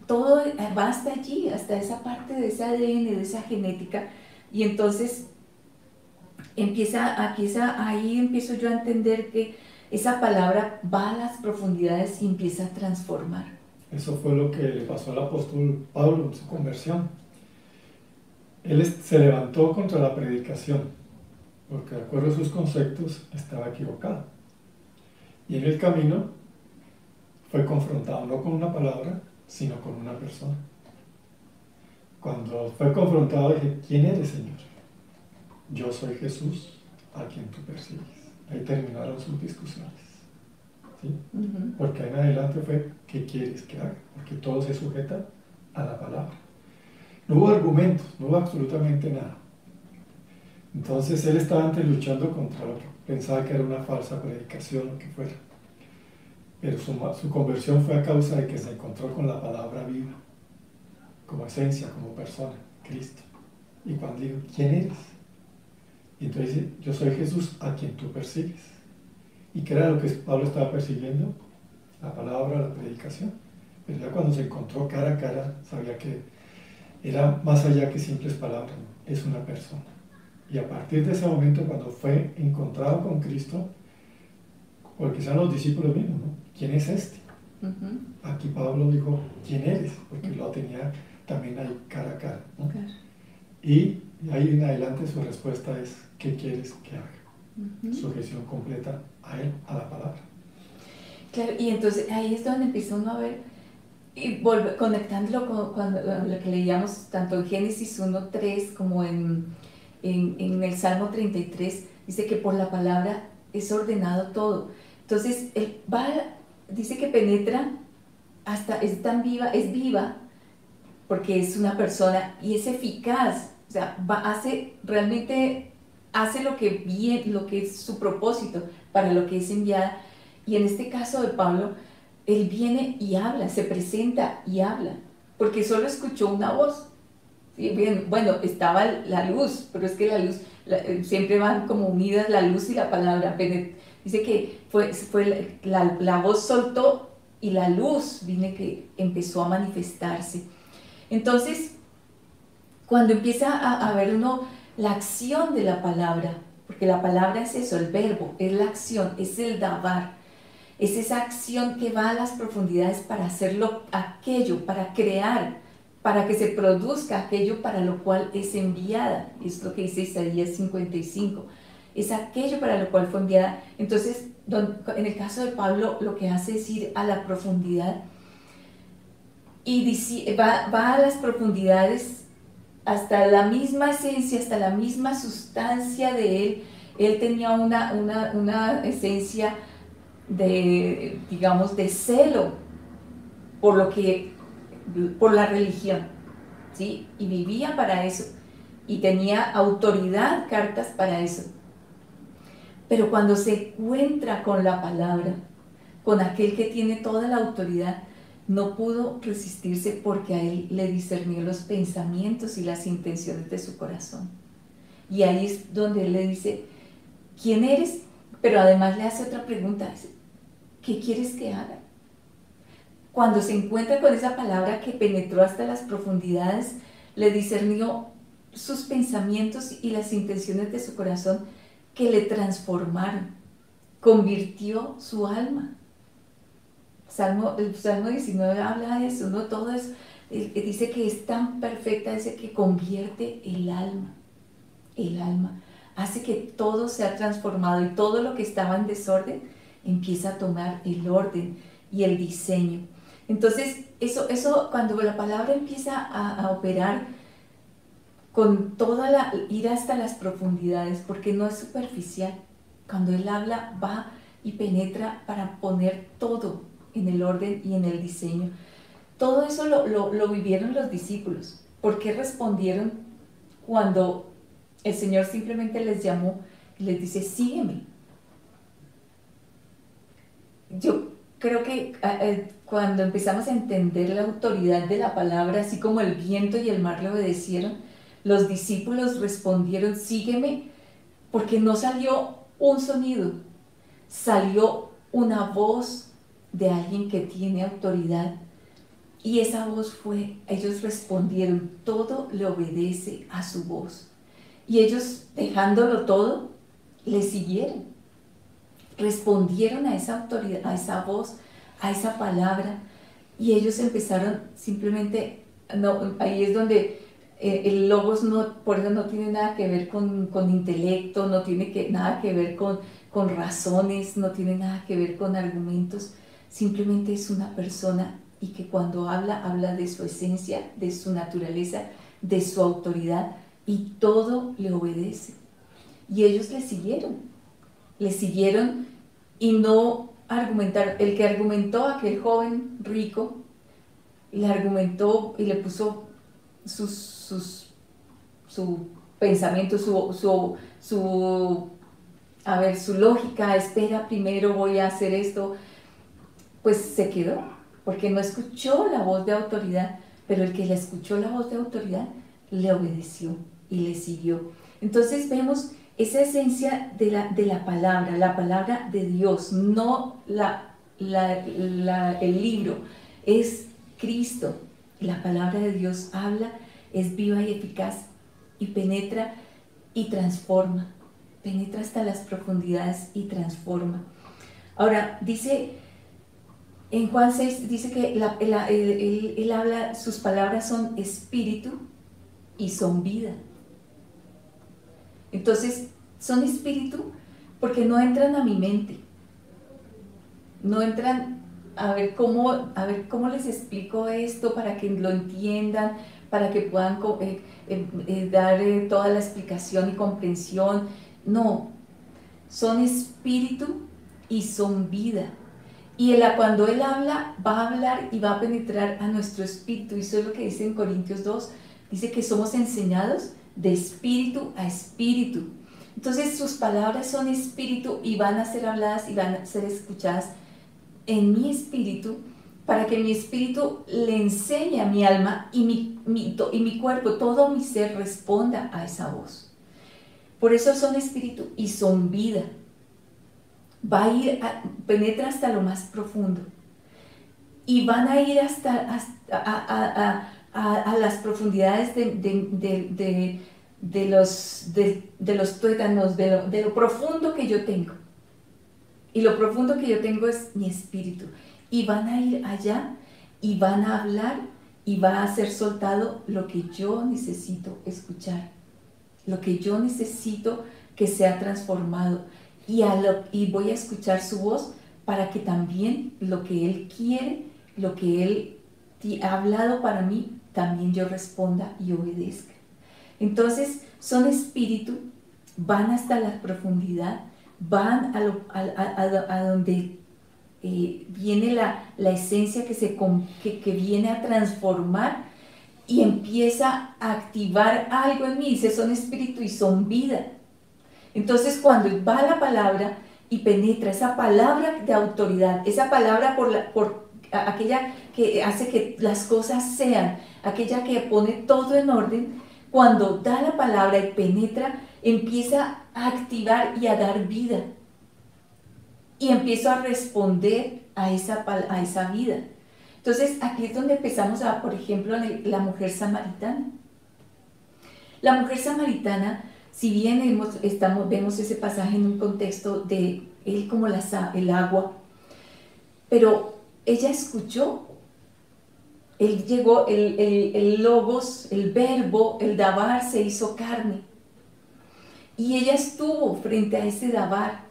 Todo va hasta allí, hasta esa parte de ese ADN, de esa genética, y entonces ahí empiezo yo a entender que esa palabra va a las profundidades y empieza a transformar. Eso fue lo que le pasó al apóstol Pablo en su conversión. Él se levantó contra la predicación, porque de acuerdo a sus conceptos estaba equivocado. Y en el camino fue confrontado no con una palabra, sino con una persona. Cuando fue confrontado dije, ¿quién eres, Señor? Yo soy Jesús, a quien tú persigues. Ahí terminaron sus discusiones, ¿sí? Porque ahí en adelante fue, ¿qué quieres que haga? Porque todo se sujeta a la palabra. No hubo argumentos, no hubo absolutamente nada. Entonces él estaba antes luchando contra lo que pensaba que era una falsa predicación, lo que fuera. Pero su conversión fue a causa de que se encontró con la palabra viva, como esencia, como persona, Cristo. Y cuando digo, ¿quién eres? Y entonces dice, yo soy Jesús a quien tú persigues. ¿Y qué era lo que Pablo estaba persiguiendo? La palabra, la predicación. Pero ya cuando se encontró cara a cara, sabía que era más allá que simples palabras, ¿no? Es una persona. Y a partir de ese momento, cuando fue encontrado con Cristo, porque sean los discípulos mismos, ¿no? ¿Quién es este? Aquí Pablo dijo, ¿quién eres? Porque lo tenía también ahí cara a cara, ¿no? Claro. Y ahí en adelante su respuesta es, ¿qué quieres que haga? Sujeción completa a él, a la palabra. Claro, y entonces ahí es donde empieza uno a ver, y conectándolo con lo que leíamos tanto en Génesis 1:3 como en el Salmo 33, dice que por la palabra es ordenado todo. Entonces, él dice que penetra hasta, es viva, porque es una persona y es eficaz, o sea, realmente hace lo que es su propósito, para lo que es enviada. Y en este caso de Pablo, él viene y habla, se presenta y habla, porque solo escuchó una voz. Sí, bien, bueno, estaba la luz, pero es que la luz, siempre van como unidas la luz y la palabra. Dice que la voz soltó y la luz que empezó a manifestarse. Entonces, cuando empieza a ver uno la acción de la palabra, porque la palabra es eso, el verbo, es la acción, es el dabar, es esa acción que va a las profundidades para hacerlo aquello, para crear, para que se produzca aquello para lo cual es enviada. Es lo que dice Isaías 55. Es aquello para lo cual fue enviada. Entonces, en el caso de Pablo, lo que hace es ir a la profundidad y va a las profundidades hasta la misma esencia, hasta la misma sustancia de él. Él tenía una esencia de, digamos, de celo por la religión, ¿sí? Y vivía para eso, y tenía autoridad, cartas para eso. Pero cuando se encuentra con la palabra, con aquel que tiene toda la autoridad, no pudo resistirse porque a él le discernió los pensamientos y las intenciones de su corazón. Y ahí es donde él le dice, ¿quién eres? Pero además le hace otra pregunta, ¿qué quieres que haga? Cuando se encuentra con esa palabra que penetró hasta las profundidades, le discernió sus pensamientos y las intenciones de su corazón que le transformaron, convirtió su alma. El Salmo 19 habla de eso, ¿no? Todo eso, dice que es tan perfecta, dice que convierte el alma, hace que todo sea transformado y todo lo que estaba en desorden empieza a tomar el orden y el diseño. Entonces, eso cuando la palabra empieza a operar con toda ir hasta las profundidades, porque no es superficial. Cuando Él habla, va y penetra para poner todo en el orden y en el diseño. Todo eso lo vivieron los discípulos. ¿Por qué respondieron cuando el Señor simplemente les llamó y les dice, sígueme? Yo creo que cuando empezamos a entender la autoridad de la palabra, así como el viento y el mar le obedecieron, los discípulos respondieron, sígueme, porque no salió un sonido, salió una voz de alguien que tiene autoridad. Y esa voz fue, ellos respondieron, todo le obedece a su voz. Y ellos, dejándolo todo, le siguieron. Respondieron a esa autoridad, a esa voz, a esa palabra. Y ellos empezaron simplemente, no, ahí es donde el logos por eso no tiene nada que ver con intelecto, no tiene nada que ver con razones, no tiene nada que ver con argumentos. Simplemente es una persona y que cuando habla de su esencia, de su naturaleza, de su autoridad, y todo le obedece. Y ellos le siguieron y no argumentaron. El que argumentó, aquel joven rico, le argumentó y le puso su pensamiento, su lógica, espera, primero voy a hacer esto, pues se quedó, porque no escuchó la voz de autoridad, pero el que le escuchó la voz de autoridad le obedeció y le siguió. Entonces vemos esa esencia de la palabra de Dios, no el libro, es Cristo. La palabra de Dios habla, es viva y eficaz y penetra y transforma, penetra hasta las profundidades y transforma. Ahora, dice en Juan 6, dice que él habla, sus palabras son espíritu y son vida. Entonces, son espíritu porque no entran a mi mente, no entran a ver cómo les explico esto para que lo entiendan, para que puedan dar toda la explicación y comprensión. No, son espíritu y son vida. Y cuando Él habla, va a hablar y va a penetrar a nuestro espíritu. Y eso es lo que dice en Corintios 2. Dice que somos enseñados de espíritu a espíritu. Entonces sus palabras son espíritu y van a ser habladas y van a ser escuchadas en mi espíritu, para que mi espíritu le enseñe a mi alma y mi cuerpo, todo mi ser responda a esa voz. Por eso son espíritu y son vida. Va a ir, penetra hasta lo más profundo y van a ir hasta las profundidades de los tuétanos, de lo profundo que yo tengo. Y lo profundo que yo tengo es mi espíritu. Y van a ir allá y van a hablar y va a ser soltado lo que yo necesito escuchar, lo que yo necesito que sea transformado. Y voy a escuchar su voz para que también lo que Él quiere, lo que Él ha hablado para mí, también yo responda y obedezca. Entonces son espíritu, van hasta la profundidad, van a donde viene la esencia que viene a transformar y empieza a activar algo en mí. Dice, son espíritu y son vida. Entonces cuando va la palabra y penetra, esa palabra de autoridad, esa palabra aquella que hace que las cosas sean, aquella que pone todo en orden, cuando da la palabra y penetra, empieza a activar y a dar vida. Y empiezo a responder a esa vida. Entonces aquí es donde empezamos a, por ejemplo, la mujer samaritana. La mujer samaritana, si bien vemos ese pasaje en un contexto de él como el agua, pero ella escuchó, él llegó, el logos, el verbo, el dabar se hizo carne. Y ella estuvo frente a ese dabar,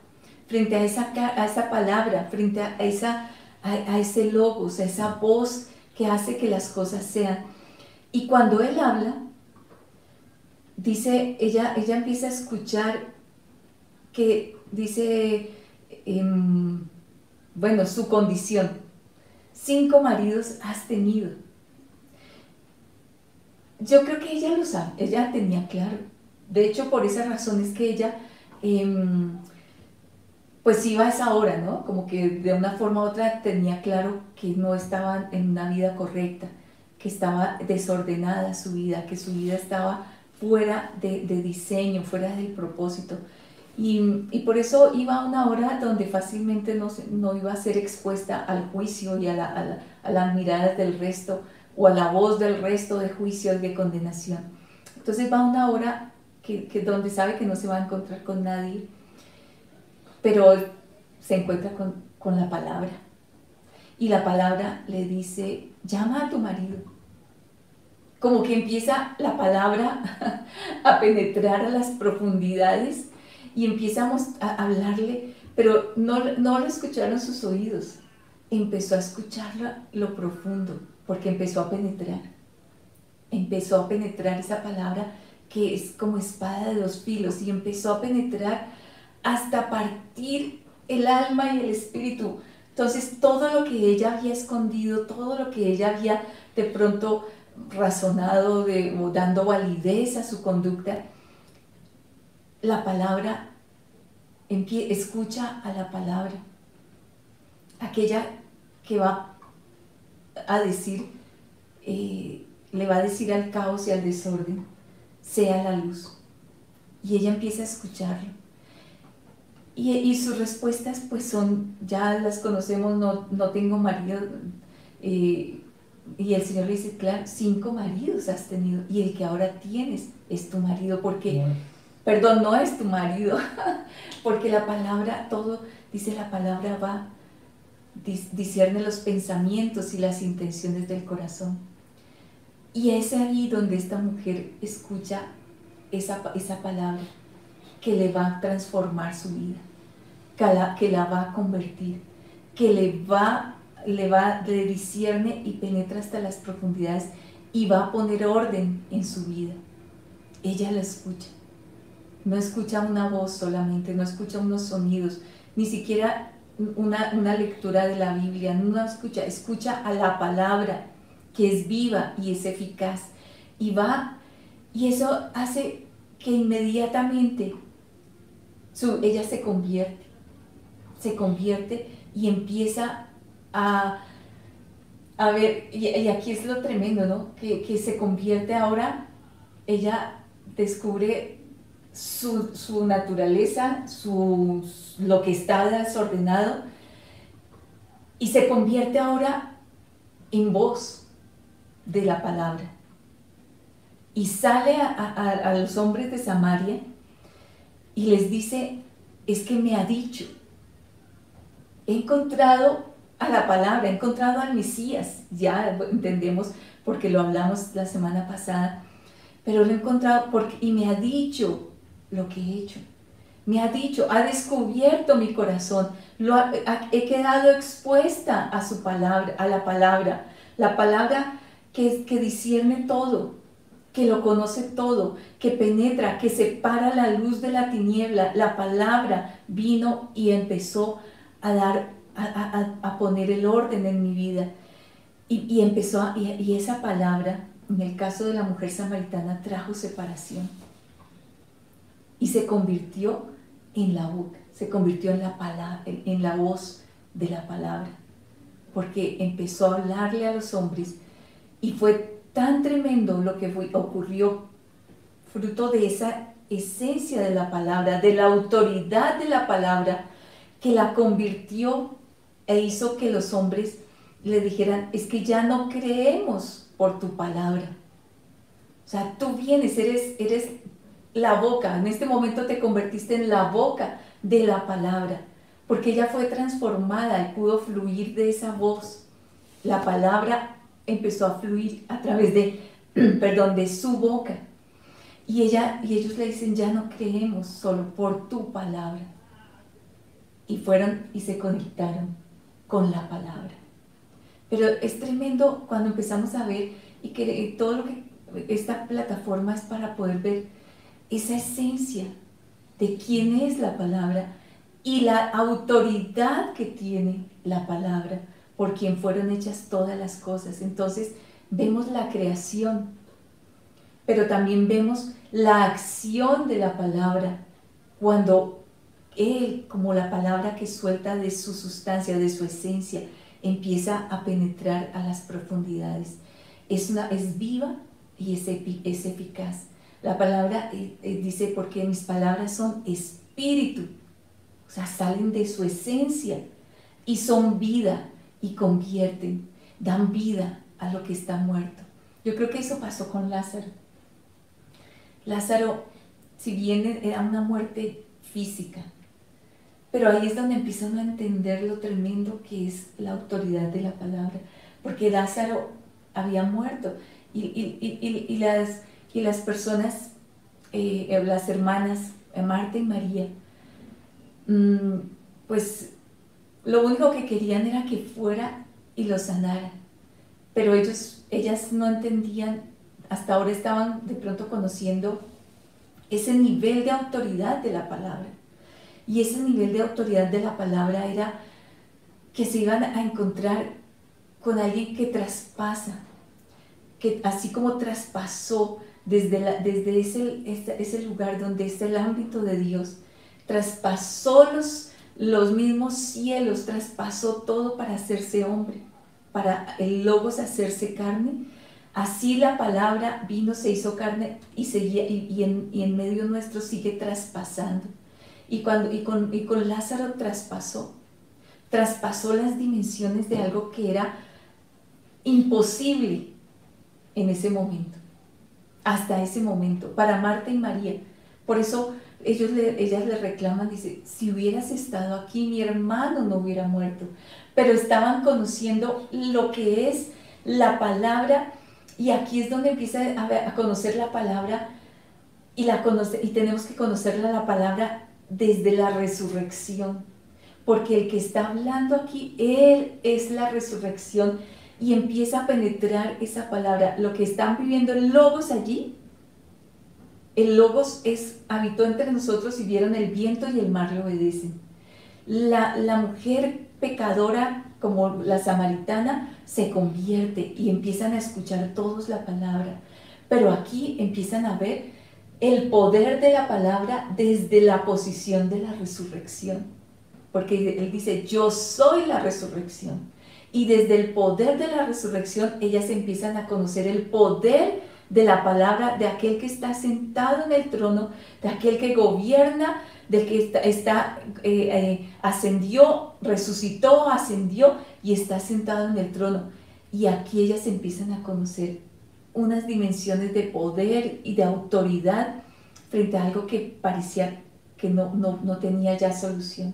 frente a esa palabra, frente a ese logos, a esa voz que hace que las cosas sean. Y cuando él habla, dice, ella empieza a escuchar que dice, bueno, su condición. 5 maridos has tenido. Yo creo que ella lo sabe, ella tenía claro. De hecho, por esa razón es que ella, pues iba a esa hora, ¿no? Como que de una forma u otra tenía claro que no estaba en una vida correcta, que estaba desordenada su vida, que su vida estaba fuera de diseño, fuera del propósito. Y por eso iba a una hora donde fácilmente no iba a ser expuesta al juicio y a las miradas del resto o a la voz del resto de juicio y de condenación. Entonces va a una hora que donde sabe que no se va a encontrar con nadie, pero se encuentra con la palabra. Y la palabra le dice, llama a tu marido. Como que empieza la palabra a penetrar a las profundidades y empezamos a hablarle, pero no lo escucharon sus oídos, empezó a escucharlo lo profundo, porque empezó a penetrar esa palabra que es como espada de 2 filos, y empezó a penetrar hasta partir el alma y el espíritu. Entonces todo lo que ella había escondido, todo lo que ella había de pronto razonado o dando validez a su conducta, la palabra, escucha a la palabra, aquella que va a decir, le va a decir al caos y al desorden, sea la luz. Y ella empieza a escucharlo. Y sus respuestas pues ya las conocemos, no tengo marido. Y el Señor le dice, claro, 5 maridos has tenido y el que ahora tienes es tu marido, porque, perdón, no es tu marido, porque la palabra, dice la palabra va, discierne los pensamientos y las intenciones del corazón. Y es ahí donde esta mujer escucha esa palabra que le va a transformar su vida, que la va a convertir, que le discierne y penetra hasta las profundidades y va a poner orden en su vida. Ella la escucha. No escucha una voz solamente, no escucha unos sonidos, ni siquiera una lectura de la Biblia, no escucha a la palabra que es viva y es eficaz. Y eso hace que inmediatamente ella se convierte y empieza a ver, y aquí es lo tremendo, ¿no? Que se convierte ahora, ella descubre su naturaleza, lo que está desordenado, y se convierte ahora en voz de la palabra. Y sale a los hombres de Samaria y les dice, es que me ha dicho, he encontrado a la palabra, he encontrado al Mesías, ya entendemos porque lo hablamos la semana pasada, pero lo he encontrado y me ha dicho lo que he hecho, me ha dicho, ha descubierto mi corazón, he quedado expuesta a su palabra, a la palabra que discierne todo, que lo conoce todo, que penetra, que separa la luz de la tiniebla. La palabra vino y empezó a poner el orden en mi vida. Y esa palabra, en el caso de la mujer samaritana, trajo separación. Y se convirtió en la boca, se convirtió en la palabra, en la voz de la palabra, porque empezó a hablarle a los hombres y fue tan tremendo lo que ocurrió fruto de esa esencia de la palabra, de la autoridad de la palabra, que la convirtió e hizo que los hombres le dijeran, es que ya no creemos por tu palabra. O sea, tú vienes, eres la boca, en este momento te convertiste en la boca de la palabra, porque ella fue transformada y pudo fluir de esa voz. La palabra empezó a fluir a través de, perdón, de su boca. Y ellos le dicen, ya no creemos solo por tu palabra. Y fueron y se conectaron con la palabra. Pero es tremendo cuando empezamos a ver y que todo lo que esta plataforma es para poder ver esa esencia de quién es la palabra y la autoridad que tiene la palabra, por quien fueron hechas todas las cosas. Entonces vemos la creación, pero también vemos la acción de la palabra, cuando Él, como la palabra que suelta de su sustancia, de su esencia, empieza a penetrar a las profundidades. Es viva y es eficaz. La palabra dice, porque mis palabras son espíritu, o sea, salen de su esencia y son vida y convierten, dan vida a lo que está muerto. Yo creo que eso pasó con Lázaro. Lázaro, si bien era una muerte física, pero ahí es donde empiezan a entender lo tremendo que es la autoridad de la palabra, porque Lázaro había muerto y las personas, las hermanas Marta y María, pues lo único que querían era que fuera y lo sanara, pero ellas no entendían, hasta ahora estaban de pronto conociendo ese nivel de autoridad de la palabra. Y ese nivel de autoridad de la palabra era que se iban a encontrar con alguien que traspasa, que así como traspasó desde ese lugar donde está el ámbito de Dios, traspasó los mismos cielos, traspasó todo para hacerse hombre, para el Logos hacerse carne. Así la palabra vino, se hizo carne y en medio nuestro sigue traspasando. Y con Lázaro traspasó las dimensiones de algo que era imposible en ese momento, hasta ese momento, para Marta y María. Por eso ellas le reclaman, dice, si hubieras estado aquí, mi hermano no hubiera muerto. Pero estaban conociendo lo que es la palabra, y aquí es donde empieza a conocer la palabra, y tenemos que conocerla, la palabra, desde la resurrección, porque el que está hablando aquí, Él es la resurrección, y empieza a penetrar esa palabra. Lo que están viviendo el Logos allí, el Logos habitó entre nosotros y vieron el viento y el mar le obedecen. La mujer pecadora, como la samaritana, se convierte y empiezan a escuchar todos la palabra, pero aquí empiezan a ver el poder de la palabra desde la posición de la resurrección, porque Él dice, yo soy la resurrección, y desde el poder de la resurrección ellas empiezan a conocer el poder de la palabra, de aquel que está sentado en el trono, de aquel que gobierna, del que ascendió, resucitó, ascendió y está sentado en el trono. Y aquí ellas empiezan a conocer unas dimensiones de poder y de autoridad frente a algo que parecía que no tenía ya solución.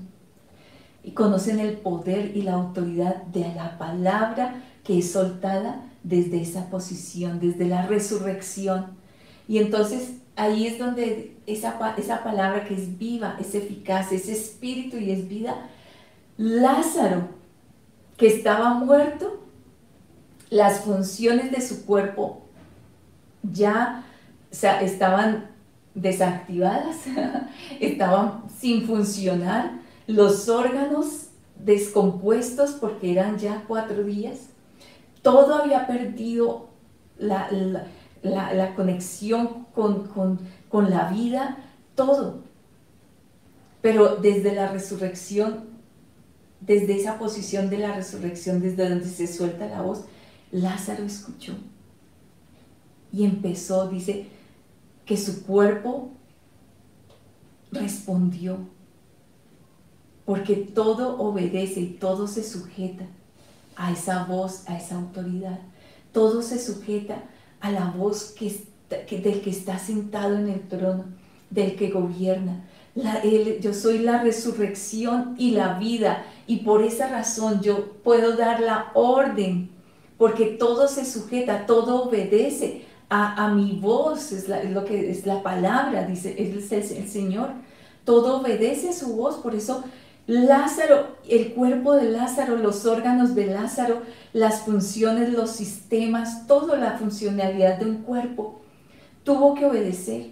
Y conocen el poder y la autoridad de la palabra que es soltada desde esa posición, desde la resurrección. Y entonces ahí es donde esa palabra que es viva, es eficaz, es espíritu y es vida. Lázaro, que estaba muerto, las funciones de su cuerpo ya, o sea, estaban desactivadas, estaban sin funcionar, los órganos descompuestos porque eran ya 4 días, todo había perdido la conexión con la vida, todo. pero desde la resurrección, desde esa posición de la resurrección, desde donde se suelta la voz, Lázaro escuchó y empezó, dice, que su cuerpo respondió, porque todo obedece y todo se sujeta a esa voz, a esa autoridad. Todo se sujeta a la voz del que está sentado en el trono, del que gobierna. Yo soy la resurrección y la vida, y por esa razón yo puedo dar la orden, porque todo se sujeta, todo obedece a mi voz, lo que es la palabra, dice el Señor. Todo obedece a su voz, por eso Lázaro, el cuerpo de Lázaro, los órganos de Lázaro, las funciones, los sistemas, toda la funcionalidad de un cuerpo, tuvo que obedecer,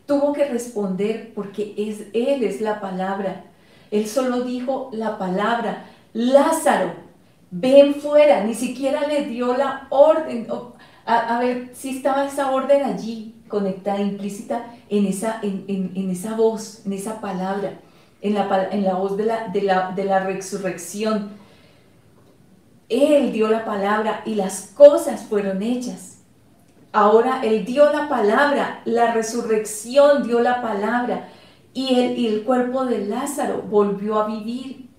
tuvo que responder, porque Él es la palabra. Él solo dijo la palabra, Lázaro, ven fuera, ni siquiera le dio la orden. A ver si estaba esa orden allí, conectada, implícita en esa voz, en esa palabra, en la voz de la resurrección. Él dio la palabra y las cosas fueron hechas. Ahora Él dio la palabra, la resurrección dio la palabra, y el cuerpo de Lázaro volvió a vivir.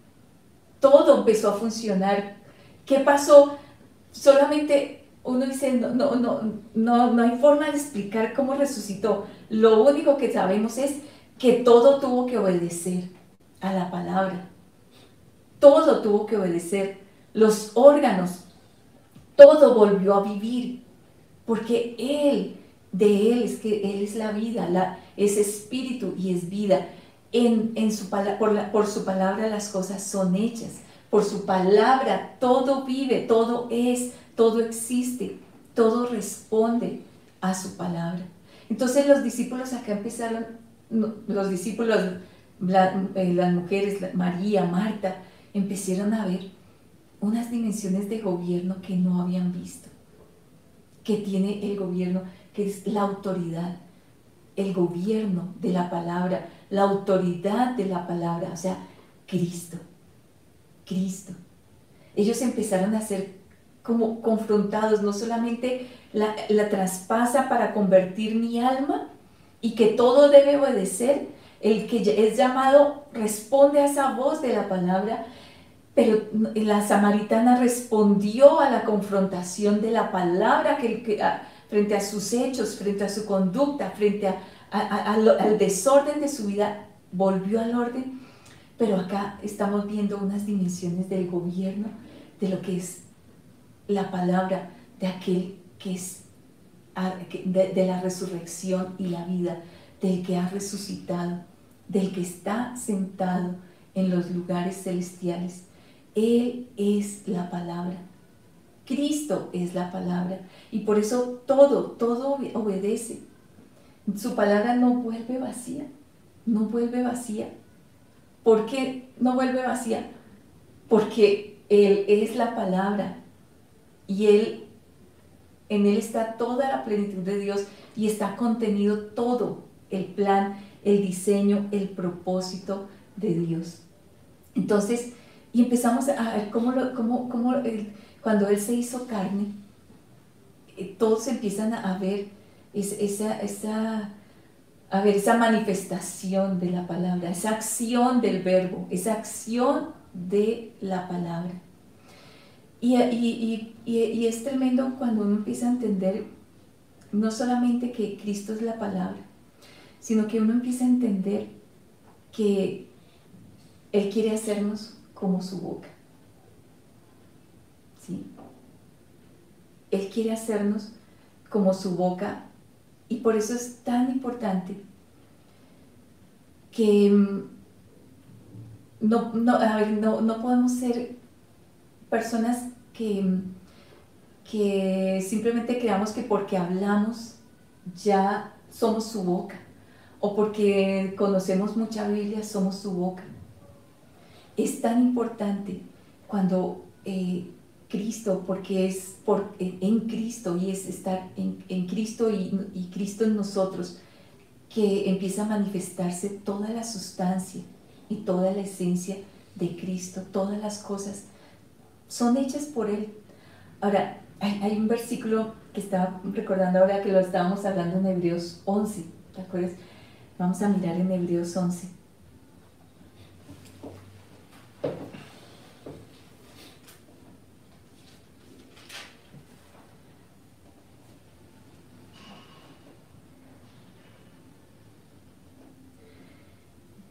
Todo empezó a funcionar. ¿Qué pasó? Solamente uno dice, no hay forma de explicar cómo resucitó. Lo único que sabemos es que todo tuvo que obedecer a la palabra. Todo tuvo que obedecer. Los órganos, todo volvió a vivir. Porque de Él es que Él es la vida, es espíritu y es vida. Por su palabra las cosas son hechas. Por su palabra todo vive, todo es, todo existe, todo responde a su palabra. Entonces los discípulos acá empezaron, los discípulos, las mujeres, María, Marta, empezaron a ver unas dimensiones de gobierno que no habían visto, que tiene el gobierno, que es la autoridad, el gobierno de la palabra, la autoridad de la palabra, o sea, Cristo. Ellos empezaron a ser como confrontados, no solamente la traspasa para convertir mi alma y que todo debe obedecer, el que es llamado responde a esa voz de la palabra, pero la samaritana respondió a la confrontación de la palabra frente a sus hechos, frente a su conducta, frente al desorden de su vida, volvió al orden. Pero acá estamos viendo unas dimensiones del gobierno, de lo que es la palabra, de aquel que es de la resurrección y la vida, del que ha resucitado, del que está sentado en los lugares celestiales. Él es la palabra. Cristo es la palabra. Y por eso todo obedece. Su palabra no vuelve vacía. No vuelve vacía. ¿Por qué no vuelve vacía? Porque Él es la palabra. Y en Él está toda la plenitud de Dios. Y está contenido todo el plan, el diseño, el propósito de Dios. Entonces, y empezamos a ver cuando Él se hizo carne, todos empiezan a ver esa manifestación de la palabra, esa acción del verbo, esa acción de la palabra. Y es tremendo cuando uno empieza a entender no solamente que Cristo es la palabra, sino que uno empieza a entender que Él quiere hacernos como su boca. ¿Sí? Él quiere hacernos como su boca, y por eso es tan importante que no podemos ser personas que simplemente creamos que porque hablamos ya somos su boca, o porque conocemos mucha Biblia somos su boca. Es tan importante cuando Cristo, porque es en Cristo, y es estar en Cristo y Cristo en nosotros, que empieza a manifestarse toda la sustancia y toda la esencia de Cristo. Todas las cosas son hechas por Él. Ahora, hay un versículo que estaba recordando ahora que lo estábamos hablando en Hebreos 11, ¿te acuerdas? Vamos a mirar en Hebreos 11.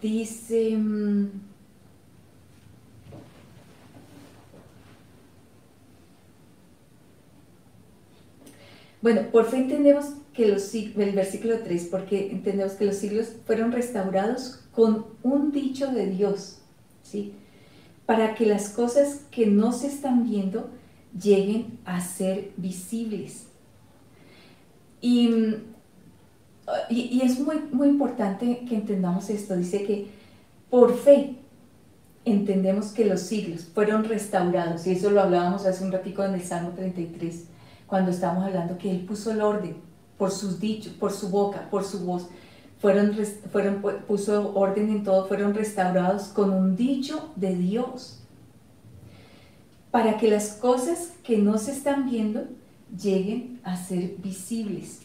Dice, bueno, por fe entendemos que el versículo 3, porque entendemos que los siglos fueron restaurados con un dicho de Dios, ¿sí? Para que las cosas que no se están viendo lleguen a ser visibles. Y es muy importante que entendamos esto. Dice que por fe entendemos que los siglos fueron restaurados, y eso lo hablábamos hace un ratico en el Salmo 33, cuando estábamos hablando que Él puso el orden por sus dichos, por su boca, por su voz, puso orden en todo, fueron restaurados con un dicho de Dios, para que las cosas que no se están viendo lleguen a ser visibles.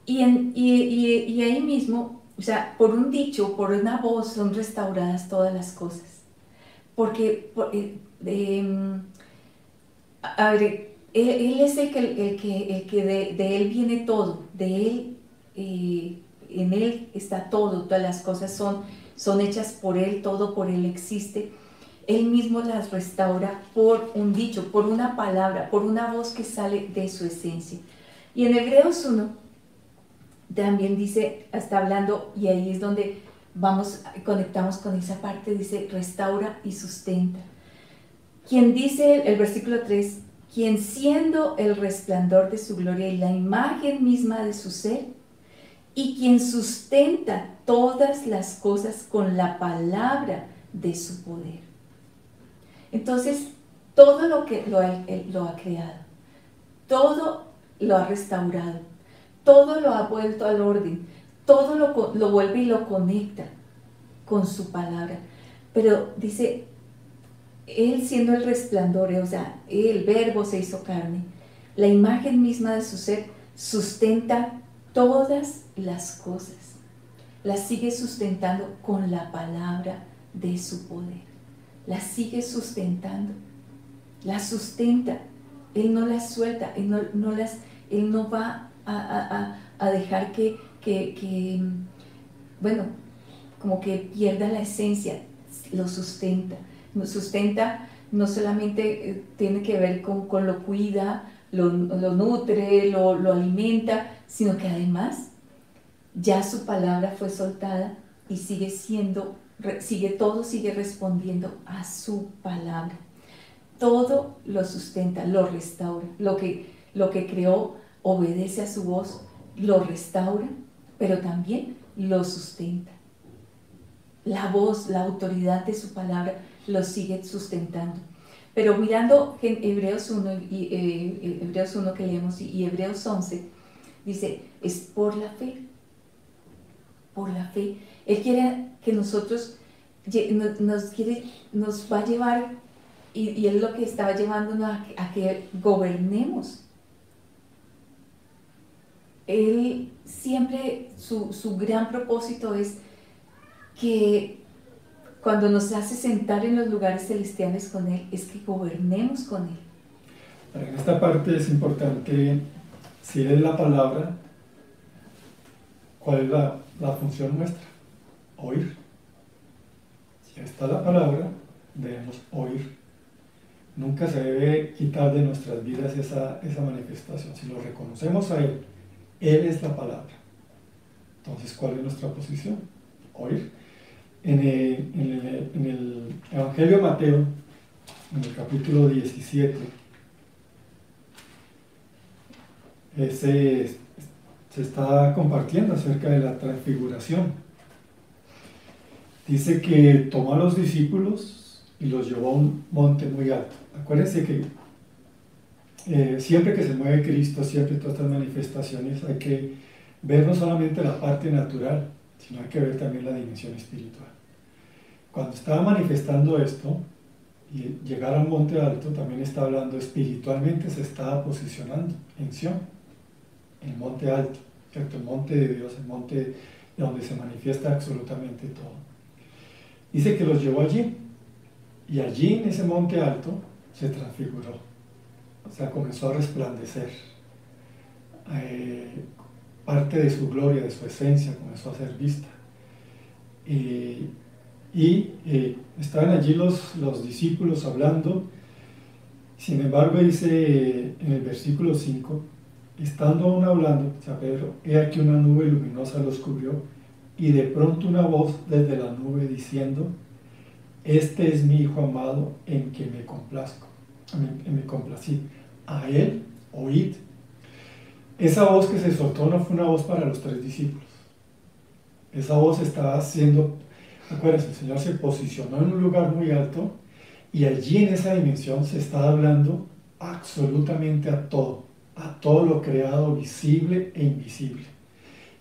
Y ahí mismo, o sea, por un dicho, por una voz, son restauradas todas las cosas. Porque, a ver, él es el que de Él viene todo, de Él, en Él está todo, todas las cosas son hechas por Él, todo por Él existe. Él mismo las restaura por un dicho, por una palabra, por una voz que sale de su esencia. Y en Hebreos 1 también dice, está hablando, y ahí es donde conectamos con esa parte, dice, restaura y sustenta. Quien dice, el versículo 3, quien siendo el resplandor de su gloria y la imagen misma de su ser, y quien sustenta todas las cosas con la palabra de su poder. Entonces, todo lo que lo ha creado, todo lo ha restaurado, todo lo ha vuelto al orden, todo lo vuelve y lo conecta con su palabra. Pero dice, Él siendo el resplandor, o sea, el Verbo se hizo carne, la imagen misma de su ser, sustenta todas las cosas, las sigue sustentando con la palabra de su poder, las sigue sustentando, las sustenta. Él no las suelta, Él no va a dejar que, bueno, como que pierda la esencia, lo sustenta. Lo sustenta, no solamente tiene que ver con lo cuida, lo nutre, lo alimenta, sino que además ya su palabra fue soltada y todo sigue respondiendo a su palabra. Todo lo sustenta, lo restaura. Lo que creó obedece a su voz, lo restaura, pero también lo sustenta. La voz, la autoridad de su palabra lo sigue sustentando. Pero mirando Hebreos 1, Hebreos 1 que leemos y Hebreos 11, dice, es por la fe. Por la fe. Él quiere que nosotros, nos va a llevar, y Él lo que estaba llevándonos a que gobernemos. Él siempre, su gran propósito es que cuando nos hace sentar en los lugares celestiales con Él, es que gobernemos con Él. En esta parte es importante, si es la palabra, ¿cuál es la función nuestra? Oír. Si está la palabra, debemos oír. Nunca se debe quitar de nuestras vidas esa manifestación. Si lo reconocemos a Él, Él es la palabra. Entonces, ¿cuál es nuestra posición? Oír. En el Evangelio de Mateo, en el capítulo 17, se está compartiendo acerca de la transfiguración. Dice que tomó a los discípulos y los llevó a un monte muy alto. Acuérdense que siempre que se mueve Cristo, siempre todas estas manifestaciones, hay que ver no solamente la parte natural, sino hay que ver también la dimensión espiritual. Cuando estaba manifestando esto, y llegar al monte alto, también está hablando espiritualmente, se estaba posicionando en Sión, el monte alto, ¿cierto? El monte de Dios, el monte donde se manifiesta absolutamente todo. Dice que los llevó allí, y allí en ese monte alto se transfiguró, o sea, comenzó a resplandecer. Parte de su gloria, de su esencia, comenzó a ser vista. Estaban allí los discípulos hablando. Sin embargo, dice en el versículo 5, estando aún hablando, San Pedro, he aquí una nube luminosa los cubrió, y de pronto una voz desde la nube diciendo, este es mi Hijo amado en quien me complazco, me complací, a él oíd. Esa voz que se soltó no fue una voz para los 3 discípulos. Esa voz estaba siendo, acuérdense, el Señor se posicionó en un lugar muy alto y allí en esa dimensión se está hablando absolutamente a todo lo creado, visible e invisible.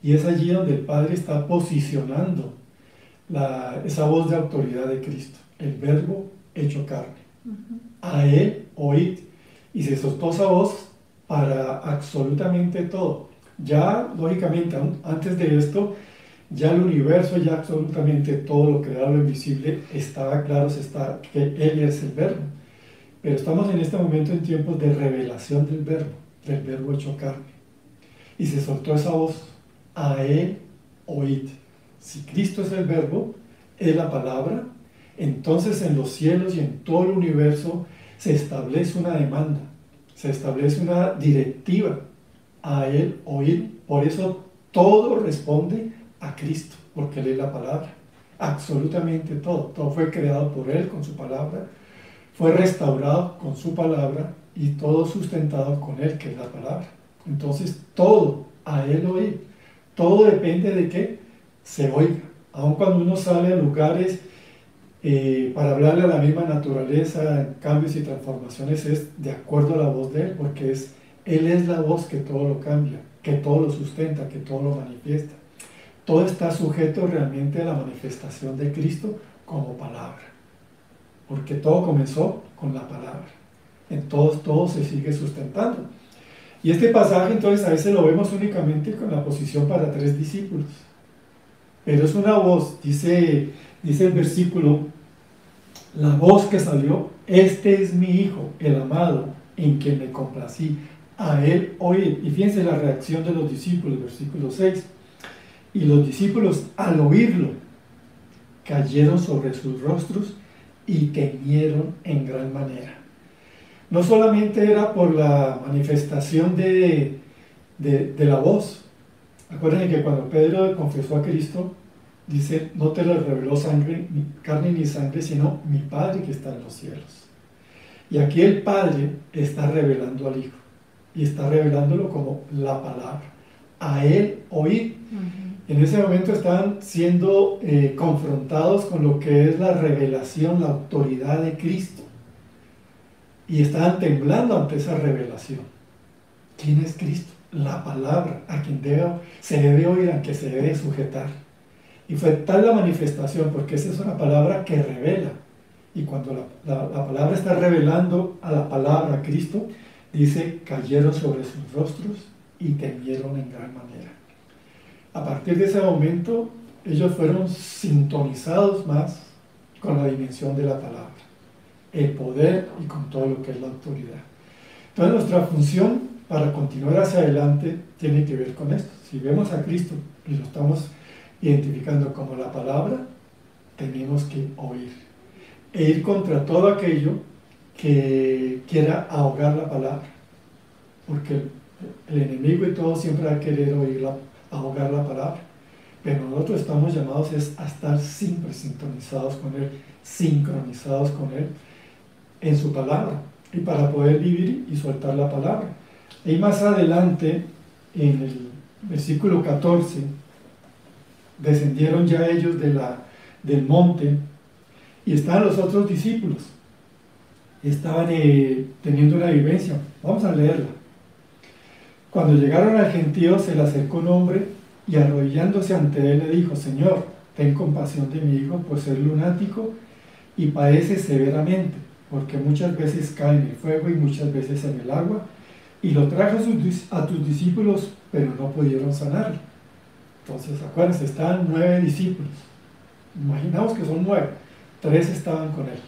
Y es allí donde el Padre está posicionando esa voz de autoridad de Cristo, el Verbo hecho carne. A Él oíd. Y se soltó esa voz para absolutamente todo. Ya, lógicamente, antes de esto, ya el universo, ya absolutamente todo lo creado, lo invisible, estaba claro que Él es el Verbo. Pero estamos en este momento en tiempos de revelación del Verbo hecho carne. Y se soltó esa voz, a Él oíd. Si Cristo es el Verbo, es la palabra, entonces en los cielos y en todo el universo se establece una demanda, se establece una directiva, a Él oír. Por eso todo responde a Cristo, porque Él es la palabra. Absolutamente todo. Todo fue creado por Él con su palabra, fue restaurado con su palabra y todo sustentado con Él, que es la palabra. Entonces todo a Él oír. Todo depende de que se oiga. Aun cuando uno sale a lugares para hablarle a la misma naturaleza, en cambios y transformaciones, es de acuerdo a la voz de Él, porque Él es la voz que todo lo cambia, que todo lo sustenta, que todo lo manifiesta. Todo está sujeto realmente a la manifestación de Cristo como palabra, porque todo comenzó con la palabra. Entonces todo se sigue sustentando. Y este pasaje entonces a veces lo vemos únicamente con la posición para 3 discípulos. Pero es una voz, dice el versículo, la voz que salió, este es mi Hijo, el amado, en quien me complací, a Él oír. Y fíjense la reacción de los discípulos, versículo 6. Y los discípulos al oírlo, cayeron sobre sus rostros y temieron en gran manera. No solamente era por la manifestación de la voz. Acuérdense que cuando Pedro confesó a Cristo, dice, no te lo reveló carne ni sangre, sino mi Padre que está en los cielos. Y aquí el Padre está revelando al Hijo, y está revelándolo como la palabra. A Él oír. En ese momento estaban siendo confrontados con lo que es la revelación, la autoridad de Cristo. Y estaban temblando ante esa revelación. ¿Quién es Cristo? La palabra, a quien se debe oír, a quien se debe sujetar. Y fue tal la manifestación, porque esa es una palabra que revela. Y cuando la palabra está revelando a la palabra, a Cristo, dice, cayeron sobre sus rostros y temieron en gran manera. A partir de ese momento, ellos fueron sintonizados más con la dimensión de la palabra, el poder y con todo lo que es la autoridad. Entonces nuestra función para continuar hacia adelante tiene que ver con esto. Si vemos a Cristo y lo estamos identificando como la palabra, tenemos que oír e ir contra todo aquello que quiera ahogar la palabra, porque el enemigo y todo siempre va a querer ahogar la palabra, pero nosotros estamos llamados a estar siempre sintonizados con Él, sincronizados con Él en su palabra, y para poder vivir y soltar la palabra. Y más adelante, en el versículo 14, descendieron ya ellos del monte y estaban los otros discípulos. Estaban teniendo una vivencia. Vamos a leerla. Cuando llegaron al gentío, se le acercó un hombre y arrodillándose ante él le dijo: Señor, ten compasión de mi hijo, pues es lunático y padece severamente, porque muchas veces cae en el fuego y muchas veces en el agua, y lo trajo a tus discípulos, pero no pudieron sanarlo. Entonces, acuérdense, estaban 9 discípulos. Imaginamos que son 9, 3 estaban con él.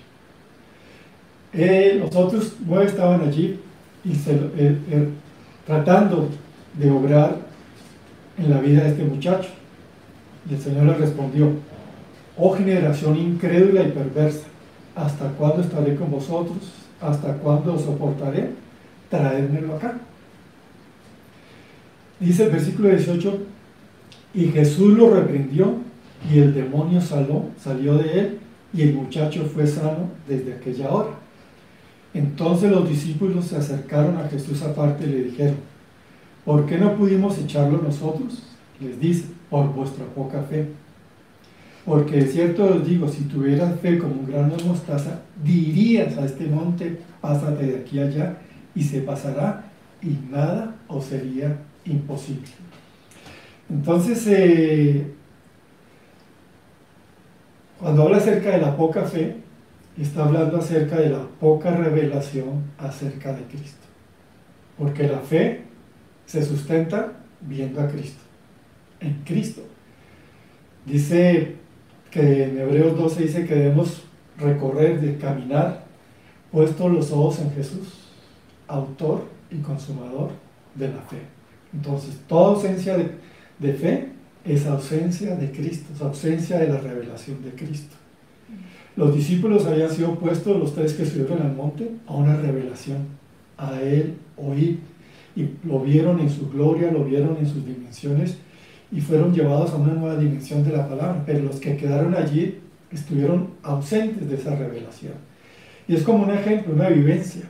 Los otros 9 estaban allí y tratando de obrar en la vida de este muchacho. Y el Señor le respondió: oh generación incrédula y perversa, ¿hasta cuándo estaré con vosotros? ¿Hasta cuándo os soportaré? Traédmelo acá. Dice el versículo 18: y Jesús lo reprendió, y el demonio salió de él, y el muchacho fue sano desde aquella hora. Entonces los discípulos se acercaron a Jesús aparte y le dijeron: ¿por qué no pudimos echarlo nosotros? Les dice: por vuestra poca fe. Porque de cierto os digo, si tuvieras fe como un grano de mostaza, dirías a este monte: pásate de aquí a allá, y se pasará, y nada os sería imposible. Entonces, cuando habla acerca de la poca fe, está hablando acerca de la poca revelación acerca de Cristo. Porque la fe se sustenta viendo a Cristo, en Cristo. Dice que en Hebreos 12 dice que debemos recorrer, de caminar, puestos los ojos en Jesús, autor y consumador de la fe. Entonces, toda ausencia de fe es ausencia de Cristo, es ausencia de la revelación de Cristo. Los discípulos habían sido puestos, los 3 que subieron al monte, a una revelación, a Él oír, y lo vieron en su gloria, lo vieron en sus dimensiones, y fueron llevados a una nueva dimensión de la palabra, pero los que quedaron allí estuvieron ausentes de esa revelación. Y es como un ejemplo, una vivencia.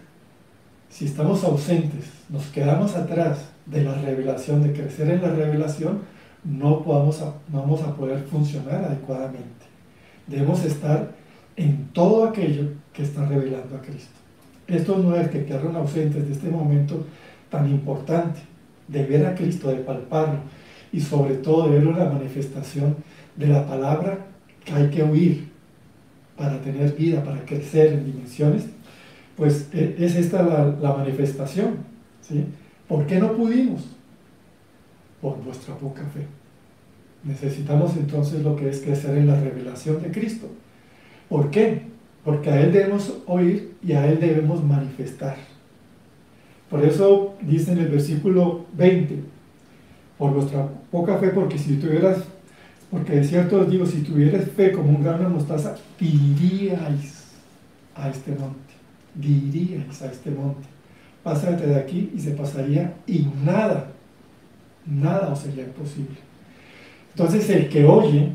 Si estamos ausentes, nos quedamos atrás de la revelación, de crecer en la revelación, no vamos a poder funcionar adecuadamente. Debemos estar en todo aquello que está revelando a Cristo. Estos 9 que quedaron ausentes de este momento tan importante, de ver a Cristo, de palparlo, y sobre todo de ver una manifestación de la palabra que hay que oír para tener vida, para crecer en dimensiones, pues es esta la manifestación, ¿sí? ¿Por qué no pudimos? Por vuestra poca fe. Necesitamos entonces lo que es crecer en la revelación de Cristo. ¿Por qué? Porque a Él debemos oír y a Él debemos manifestar. Por eso dice en el versículo 20: por vuestra poca fe, porque de cierto os digo, si tuvierais fe como un grano de mostaza, diríais a este monte, pásate de aquí, y se pasaría, y nada os sería imposible. Entonces, el que oye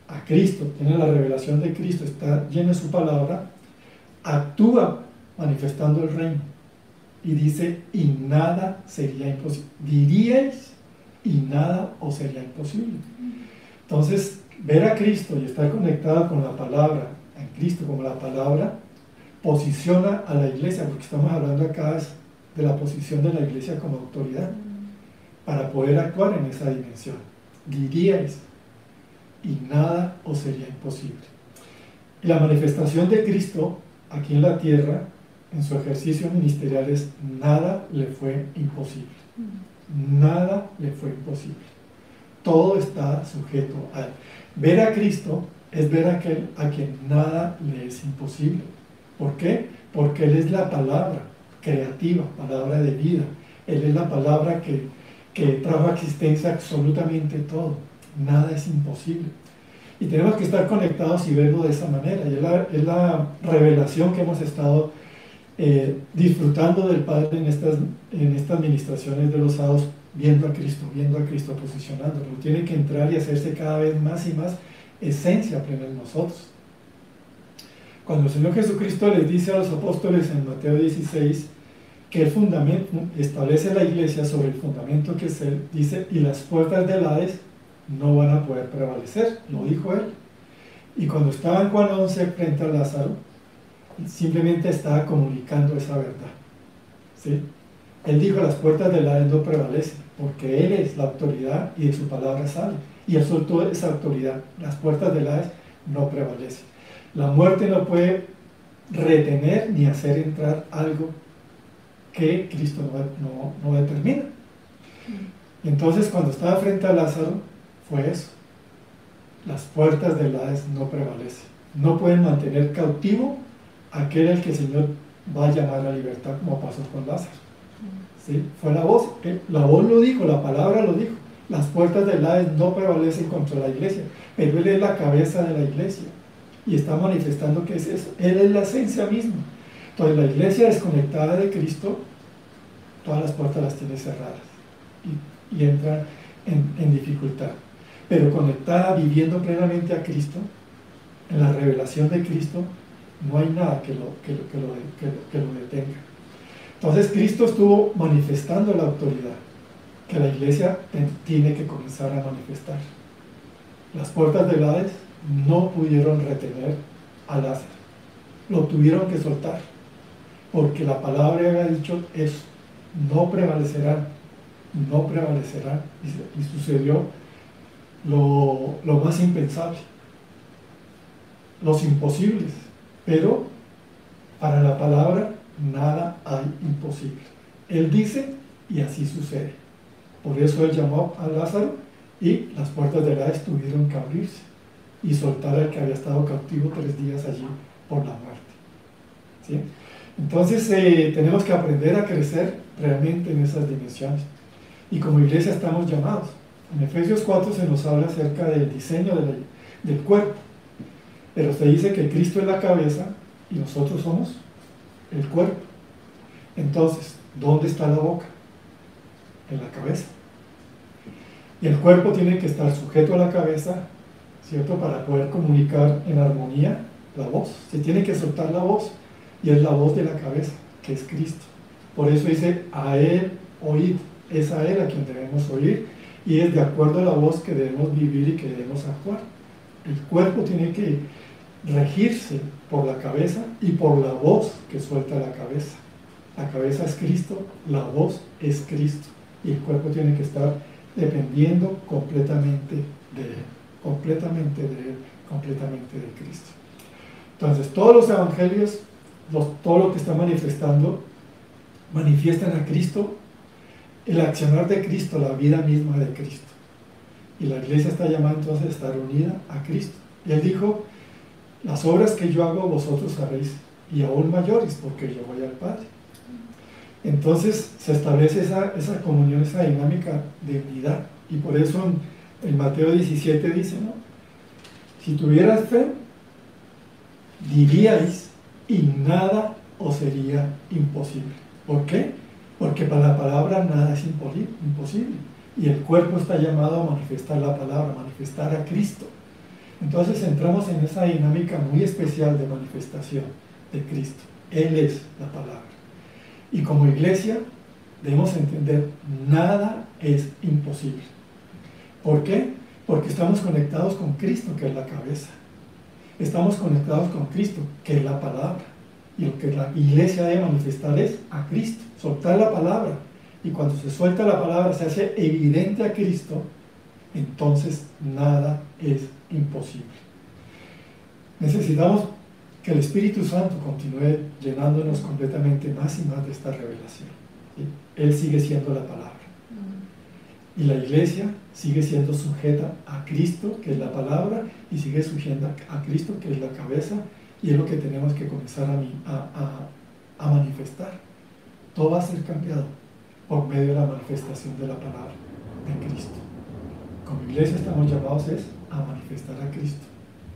a Cristo, tiene la revelación de Cristo, está lleno de su palabra, actúa manifestando el reino, y dice: y nada sería imposible. Diríais y nada os sería imposible. Entonces, ver a Cristo y estar conectado con la palabra, en Cristo como la palabra, posiciona a la iglesia, porque estamos hablando acá de la posición de la iglesia como autoridad, para poder actuar en esa dimensión. Diríais y nada os sería imposible. Y la manifestación de Cristo aquí en la tierra, en su ejercicio ministerial, es: nada le fue imposible. Nada le fue imposible. Todo está sujeto a Él. Ver a Cristo es ver a aquel a quien nada le es imposible. ¿Por qué? Porque Él es la palabra creativa, palabra de vida. Él es la palabra que trajo a existencia absolutamente todo. Nada es imposible. Y tenemos que estar conectados y verlo de esa manera. Y es la revelación que hemos estado disfrutando del Padre en estas ministraciones de los sábados, viendo a Cristo, posicionándolo. Tiene que entrar y hacerse cada vez más y más esencia plena en nosotros. Cuando el Señor Jesucristo les dice a los apóstoles en Mateo 16 que el fundamento, establece la iglesia sobre el fundamento que es Él, dice: y las puertas del Hades no van a poder prevalecer, lo dijo Él. Y cuando estaba en Juan 11 frente a Lázaro, simplemente estaba comunicando esa verdad, ¿sí? Él dijo, las puertas del Hades no prevalecen, porque Él es la autoridad y de su palabra sale. Y Él soltó esa autoridad. Las puertas del Hades no prevalecen. La muerte no puede retener ni hacer entrar algo que Cristo no determina. Entonces, cuando estaba frente a Lázaro, fue eso. Las puertas del Hades no prevalecen. No pueden mantener cautivo a aquel al que el Señor va a llamar a libertad, como pasó con Lázaro. ¿Sí? Fue la voz lo dijo, la palabra lo dijo. Las puertas del Hades no prevalecen contra la iglesia, pero Él es la cabeza de la iglesia y está manifestando que es eso. Él es la esencia misma. Entonces, la iglesia desconectada de Cristo, todas las puertas las tiene cerradas y entra en dificultad. Pero conectada, viviendo plenamente a Cristo, en la revelación de Cristo, no hay nada que lo detenga. Entonces Cristo estuvo manifestando la autoridad que la iglesia tiene que comenzar a manifestar. Las puertas del Hades no pudieron retener a Lázaro, lo tuvieron que soltar, porque la palabra había dicho eso, no prevalecerán, y sucedió lo más impensable, los imposibles, pero para la palabra nada hay imposible. Él dice y así sucede. Por eso Él llamó a Lázaro y las puertas del Hades tuvieron que abrirse y soltar al que había estado cautivo 3 días allí por la muerte. ¿Sí? Entonces tenemos que aprender a crecer realmente en esas dimensiones. Y como iglesia estamos llamados. En Efesios 4 se nos habla acerca del diseño del cuerpo. Pero se dice que Cristo es la cabeza y nosotros somos el cuerpo. Entonces, ¿dónde está la boca? En la cabeza. Y el cuerpo tiene que estar sujeto a la cabeza, ¿cierto? Para poder comunicar en armonía la voz. Se tiene que soltar la voz y es la voz de la cabeza, que es Cristo. Por eso dice, a Él oíd. Es a Él a quien debemos oír y es de acuerdo a la voz que debemos vivir y que debemos actuar. El cuerpo tiene que regirse por la cabeza y por la voz que suelta la cabeza. La cabeza es Cristo, la voz es Cristo y el cuerpo tiene que estar dependiendo completamente de Él, completamente de Él, completamente de Cristo. Entonces, todos los evangelios, todo lo que está manifestando, manifiestan a Cristo, el accionar de Cristo, la vida misma de Cristo. Y la iglesia está llamada entonces a estar unida a Cristo. Y Él dijo, las obras que yo hago vosotros haréis, y aún mayores, porque yo voy al Padre. Entonces se establece esa comunión, esa dinámica de unidad. Y por eso en Mateo 17 dice, ¿no? Si tuvieras fe, diríais, y nada os sería imposible. ¿Por qué? Porque para la palabra nada es imposible. Y el cuerpo está llamado a manifestar la palabra, a manifestar a Cristo. Entonces entramos en esa dinámica muy especial de manifestación de Cristo. Él es la palabra. Y como iglesia debemos entender, nada es imposible. ¿Por qué? Porque estamos conectados con Cristo, que es la cabeza. Estamos conectados con Cristo, que es la palabra. Y lo que la iglesia debe manifestar es a Cristo, soltar la palabra. Y cuando se suelta la palabra, se hace evidente a Cristo, entonces nada es imposible. Necesitamos que el Espíritu Santo continúe llenándonos completamente más y más de esta revelación. ¿Sí? Él sigue siendo la palabra. Y la iglesia sigue siendo sujeta a Cristo, que es la palabra, y sigue sujeta a Cristo, que es la cabeza, y es lo que tenemos que comenzar a manifestar. Todo va a ser cambiado por medio de la manifestación de la palabra de Cristo. Como iglesia estamos llamados a manifestar a Cristo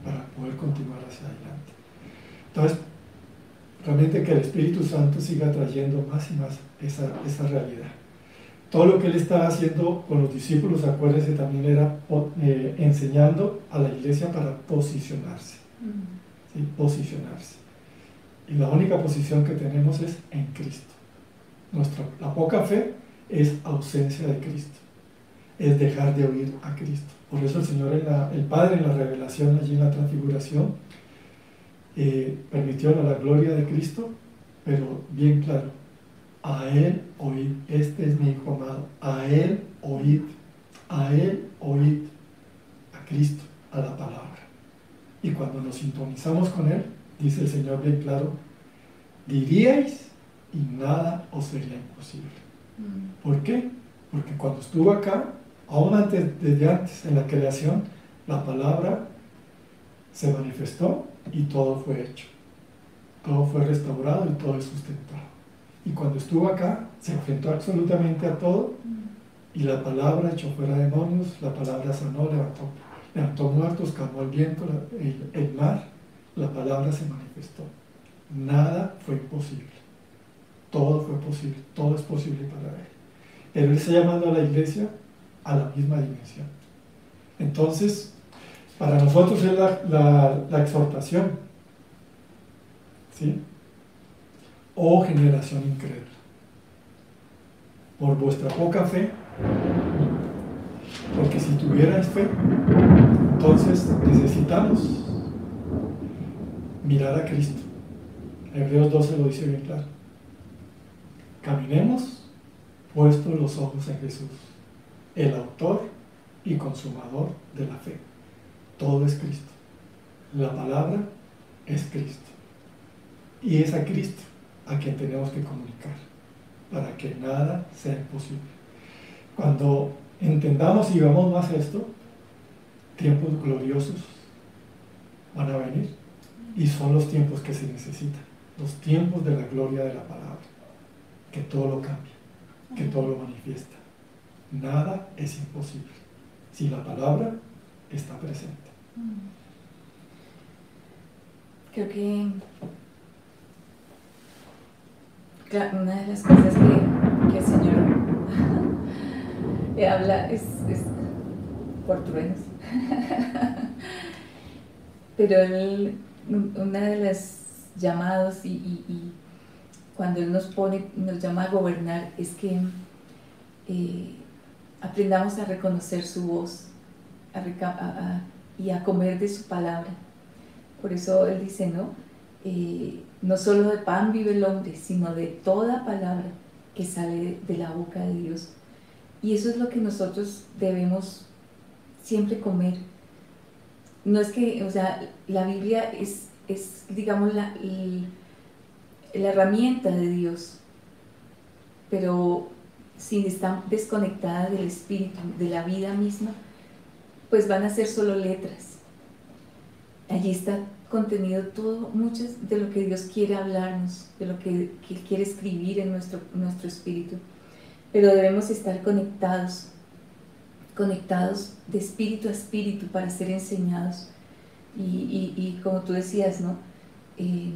para poder continuar hacia adelante. Entonces, realmente que el Espíritu Santo siga trayendo más y más esa realidad. Todo lo que Él estaba haciendo con los discípulos, acuérdense, también era enseñando a la iglesia para posicionarse. ¿Sí? Posicionarse. Y la única posición que tenemos es en Cristo. La poca fe es ausencia de Cristo. Es dejar de oír a Cristo. Por eso el Señor, el Padre en la revelación, allí en la transfiguración, permitió la gloria de Cristo, pero bien claro, A Él oíd. Este es mi Hijo amado. A Él oíd. A Él oíd. A Cristo, a la palabra. Y cuando nos sintonizamos con Él, dice el Señor bien claro, diríais y nada os sería imposible. ¿Por qué? Porque cuando estuvo acá, aún antes, desde antes, en la creación, la palabra se manifestó y todo fue hecho. Todo fue restaurado y todo es sustentado. Y cuando estuvo acá, se enfrentó absolutamente a todo y la palabra echó fuera demonios, la palabra sanó, levantó muertos, calmó el viento, el mar, la palabra se manifestó. Nada fue imposible. Todo fue posible, todo es posible para Él. Pero Él está llamando a la iglesia a la misma dimensión. Entonces, para nosotros es la exhortación, ¿sí? Oh generación incrédula, por vuestra poca fe, porque si tuvierais fe, entonces necesitamos mirar a Cristo. Hebreos 12 lo dice bien claro. Caminemos puestos los ojos en Jesús, el autor y consumador de la fe. Todo es Cristo. La palabra es Cristo. Y es a Cristo a quien tenemos que comunicar, para que nada sea imposible. Cuando entendamos y vivamos más esto, tiempos gloriosos van a venir, y son los tiempos que se necesitan, los tiempos de la gloria de la palabra, que todo lo cambia, que todo lo manifiesta. Nada es imposible si la palabra está presente. Creo que una de las cosas que el Señor habla es por truenos. Pero una de las llamados y cuando Él nos llama a gobernar es que aprendamos a reconocer su voz y a comer de su palabra. Por eso Él dice, ¿no? No solo de pan vive el hombre, sino de toda palabra que sale de la boca de Dios. Y eso es lo que nosotros debemos siempre comer. No es que, o sea, la Biblia es digamos, la herramienta de Dios, pero si está desconectada del Espíritu, de la vida misma, pues van a ser solo letras. Allí está contenido todo, mucho de lo que Dios quiere hablarnos, de lo que quiere escribir en nuestro espíritu. Pero debemos estar conectados de espíritu a espíritu para ser enseñados. Y como tú decías, ¿no? Él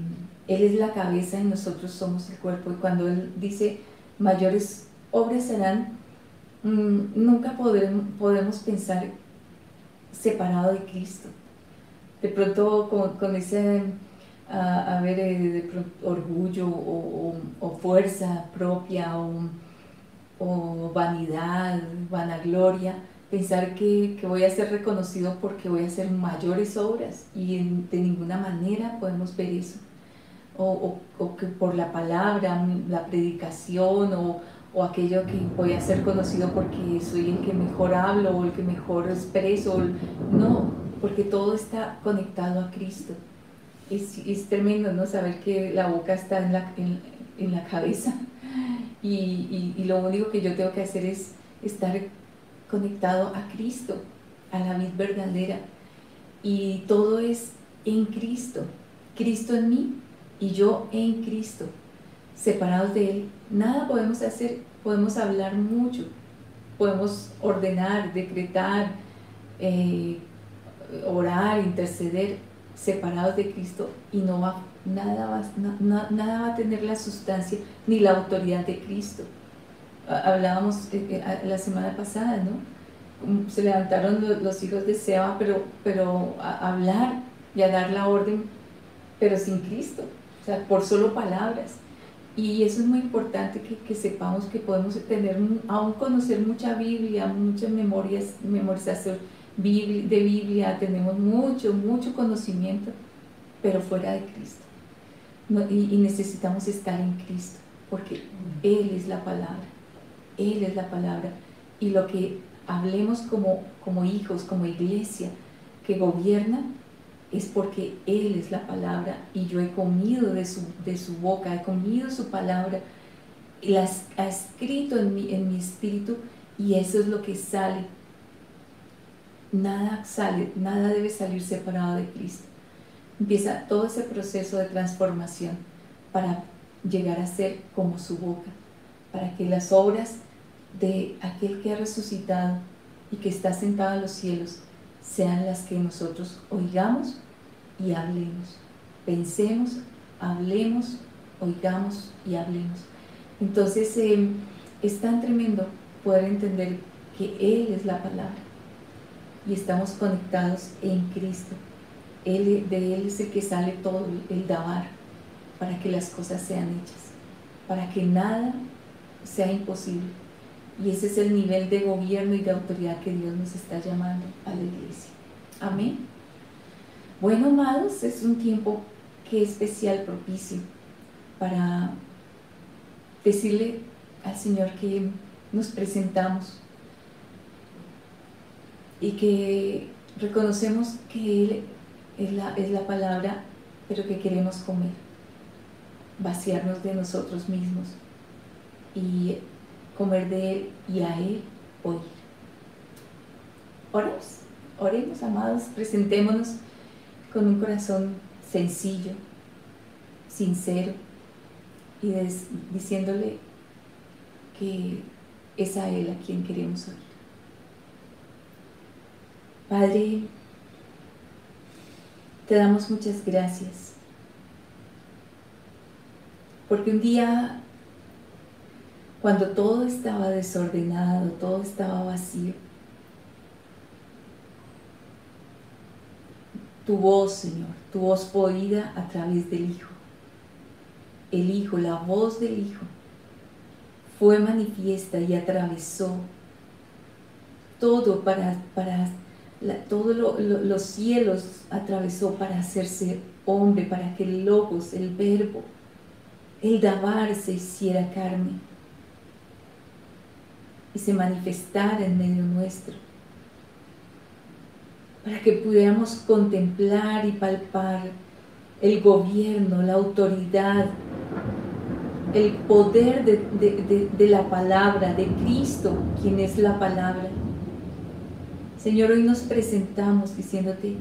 es la cabeza y nosotros somos el cuerpo. Y cuando Él dice, mayores obras serán, nunca podemos pensar separado de Cristo. De pronto con ese de pronto, orgullo o fuerza propia o vanidad, vanagloria, pensar que voy a ser reconocido porque voy a hacer mayores obras, y de ninguna manera podemos ver eso. O que por la palabra, la predicación o aquello que voy a ser conocido porque soy el que mejor hablo o el que mejor expreso. No, porque todo está conectado a Cristo. Es tremendo, ¿no? Saber que la boca está en la cabeza y lo único que yo tengo que hacer es estar conectado a Cristo, a la vid verdadera, y todo es en Cristo, Cristo en mí y yo en Cristo. Separados de Él, nada podemos hacer. Podemos hablar mucho, podemos ordenar, decretar, orar, interceder, separados de Cristo, y nada va a tener la sustancia ni la autoridad de Cristo. Hablábamos la semana pasada, ¿no? Se levantaron los hijos de Seba, pero a hablar y a dar la orden, pero sin Cristo, o sea, por solo palabras. Y eso es muy importante, que sepamos que podemos aún conocer mucha Biblia, muchas memorización de Biblia, tenemos mucho conocimiento, pero fuera de Cristo. Y necesitamos estar en Cristo. porque Él es la palabra, Él es la palabra. Y lo que hablemos como hijos, como iglesia que gobierna, es porque Él es la palabra y yo he comido de su boca, he comido su palabra, y las ha escrito en mi espíritu, y eso es lo que sale. Nada sale, nada debe salir separado de Cristo. Empieza todo ese proceso de transformación para llegar a ser como su boca, para que las obras de aquel que ha resucitado y que está sentado en los cielos sean las que nosotros oigamos y hablemos. Pensemos, hablemos, oigamos y hablemos. Entonces es tan tremendo poder entender que Él es la palabra y estamos conectados en Cristo. De Él es el que sale todo el dabar para que las cosas sean hechas, para que nada sea imposible. Y ese es el nivel de gobierno y de autoridad que Dios nos está llamando a la iglesia. Amén. Bueno, amados, es un tiempo que es especial, propicio, para decirle al Señor que nos presentamos y que reconocemos que Él es la palabra, pero que queremos comer, vaciarnos de nosotros mismos y comer de Él y a Él oír. Oremos, amados, presentémonos con un corazón sencillo, sincero, y diciéndole que es a Él a quien queremos oír. Padre, te damos muchas gracias, porque un día, cuando todo estaba desordenado, todo estaba vacío, tu voz, Señor, tu voz fue oída a través del Hijo. El Hijo, la voz del Hijo, fue manifiesta y atravesó todo todos los cielos, atravesó para hacerse hombre, para que el Logos, el Verbo, el Dabar se hiciera carne y se manifestara en medio nuestro, para que pudiéramos contemplar y palpar el gobierno, la autoridad, el poder de la palabra, de Cristo, quien es la palabra. Señor, hoy nos presentamos diciéndote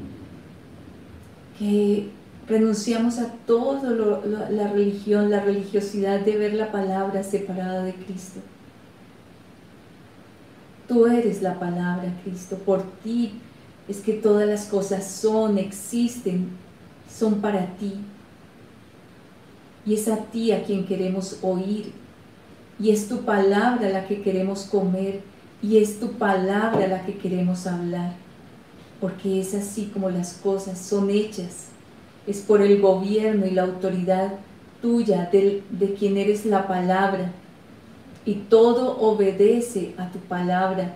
que renunciamos a toda la religión, la religiosidad de ver la palabra separada de Cristo. Tú eres la palabra, Cristo. Por ti es que todas las cosas son, existen, son para ti. Y es a ti a quien queremos oír. Y es tu palabra la que queremos comer. Y es tu palabra la que queremos hablar. Porque es así como las cosas son hechas. Es por el gobierno y la autoridad tuya, de quien eres la palabra. Y todo obedece a tu palabra.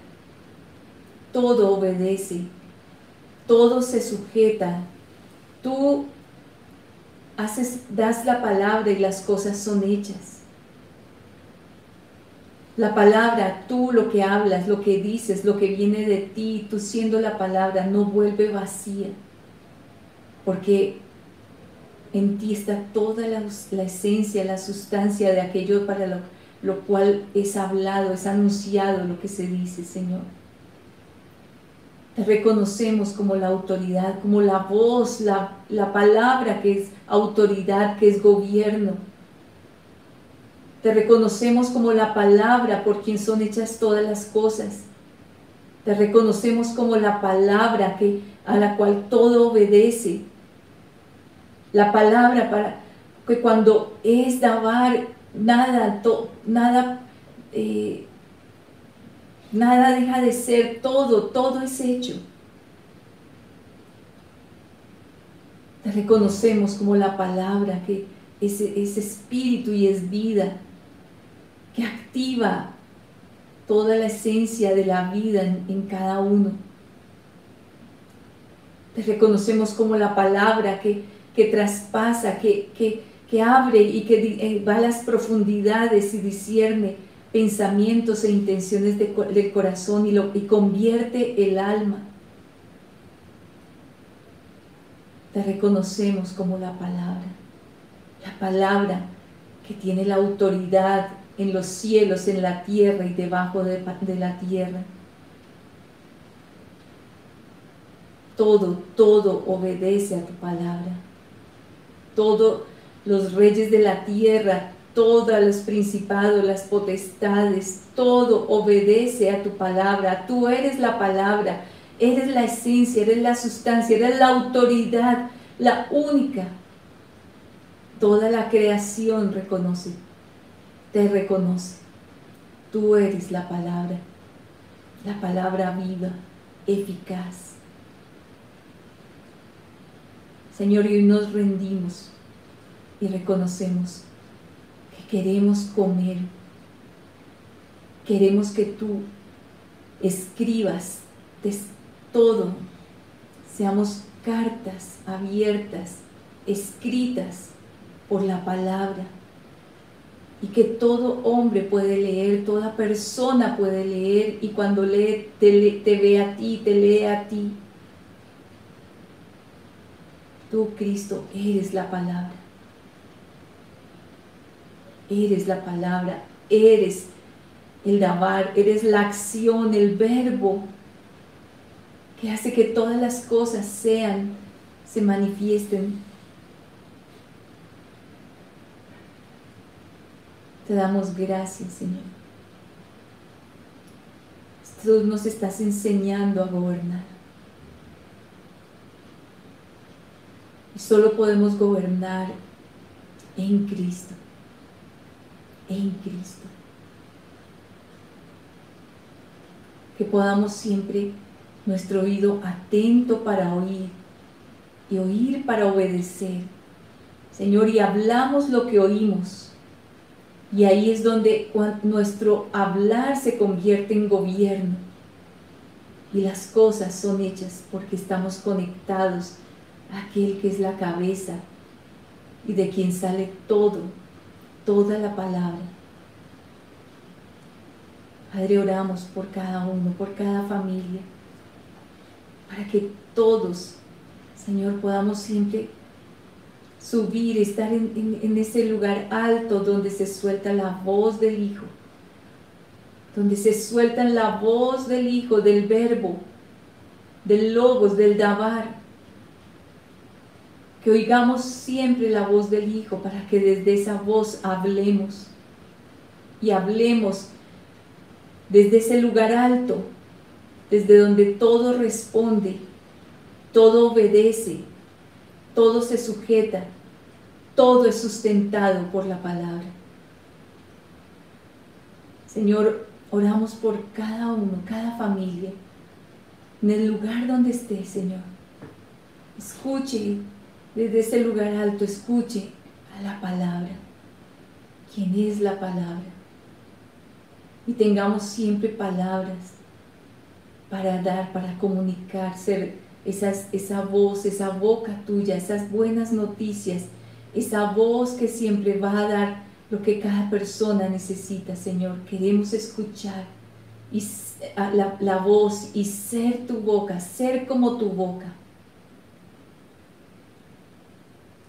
Todo obedece. Todo se sujeta. Tú das la palabra y las cosas son hechas. La palabra, tú lo que hablas, lo que dices, lo que viene de ti, tú siendo la palabra, no vuelve vacía. Porque en ti está toda la esencia, la sustancia de aquello para lo cual es hablado, es anunciado lo que se dice, Señor. Te reconocemos como la autoridad, como la voz, la palabra que es autoridad, que es gobierno. Te reconocemos como la palabra por quien son hechas todas las cosas. Te reconocemos como la palabra a la cual todo obedece. La palabra para que cuando es dabar, nada deja de ser, todo es hecho. Te reconocemos como la palabra que es espíritu y es vida, que activa toda la esencia de la vida en cada uno. Te reconocemos como la palabra que traspasa, que que abre y que va a las profundidades y discierne pensamientos e intenciones del corazón y convierte el alma. Te reconocemos como la palabra que tiene la autoridad en los cielos, en la tierra y debajo de la tierra. Todo obedece a tu palabra. Todos los reyes de la tierra, todos los principados, las potestades, todo obedece a tu palabra. Tú eres la palabra, eres la esencia, eres la sustancia, eres la autoridad, la única. Toda la creación reconoce, te reconoce. Tú eres la palabra viva, eficaz. Señor, y hoy nos rendimos y reconocemos que queremos comer. Queremos que tú escribas todo. Seamos cartas abiertas, escritas por la palabra. Y que todo hombre puede leer, toda persona puede leer. Y cuando lee, te ve a ti, te lee a ti. Tú, Cristo, eres la palabra. Eres la palabra, eres el dabar, eres la acción, el verbo que hace que todas las cosas se manifiesten. Te damos gracias, Señor. Tú nos estás enseñando a gobernar. Y solo podemos gobernar en Cristo. En Cristo. Que podamos siempre nuestro oído atento para oír y oír para obedecer. Señor, y hablamos lo que oímos. Y ahí es donde nuestro hablar se convierte en gobierno. Y las cosas son hechas porque estamos conectados a aquel que es la cabeza y de quien sale toda la palabra. Padre, oramos por cada uno, por cada familia, para que todos, Señor, podamos siempre subir, estar en ese lugar alto donde se suelta la voz del Hijo, donde se suelta la voz del Hijo, del Verbo, del Logos, del Dabar. Que oigamos siempre la voz del Hijo para que desde esa voz hablemos. Y hablemos desde ese lugar alto, desde donde todo responde, todo obedece, todo se sujeta, todo es sustentado por la palabra. Señor, oramos por cada uno, cada familia, en el lugar donde esté, Señor. Escuche desde ese lugar alto, escuche a la palabra. ¿Quién es la palabra? Y tengamos siempre palabras para dar, para comunicar, ser esa voz, esa boca tuya, esas buenas noticias, esa voz que siempre va a dar lo que cada persona necesita, Señor. Queremos escuchar la voz y ser tu boca, ser como tu boca.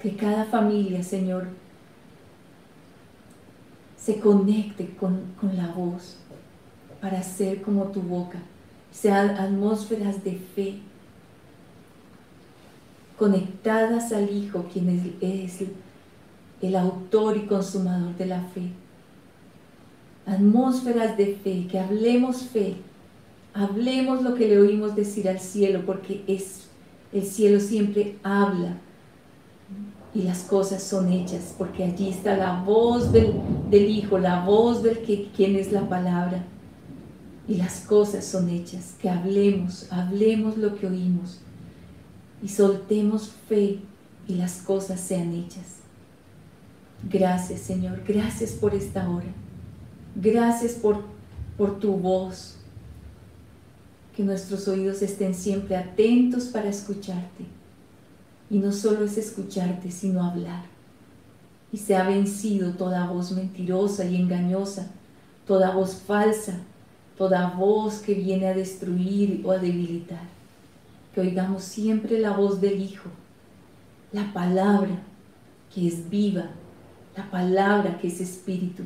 Que cada familia, Señor, se conecte con la voz para ser como tu boca. Sean atmósferas de fe, conectadas al Hijo, quien es el autor y consumador de la fe. Atmósferas de fe, que hablemos fe, hablemos lo que le oímos decir al cielo, porque el cielo siempre habla y las cosas son hechas, porque allí está la voz del Hijo, la voz quien es la palabra, y las cosas son hechas. Que hablemos lo que oímos y soltemos fe y las cosas sean hechas. Gracias, Señor, gracias por esta hora, gracias por tu voz. Que nuestros oídos estén siempre atentos para escucharte. Y no solo es escucharte, sino hablar. y se ha vencido toda voz mentirosa y engañosa, toda voz falsa, toda voz que viene a destruir o a debilitar. Que oigamos siempre la voz del Hijo, la palabra que es viva, la palabra que es espíritu,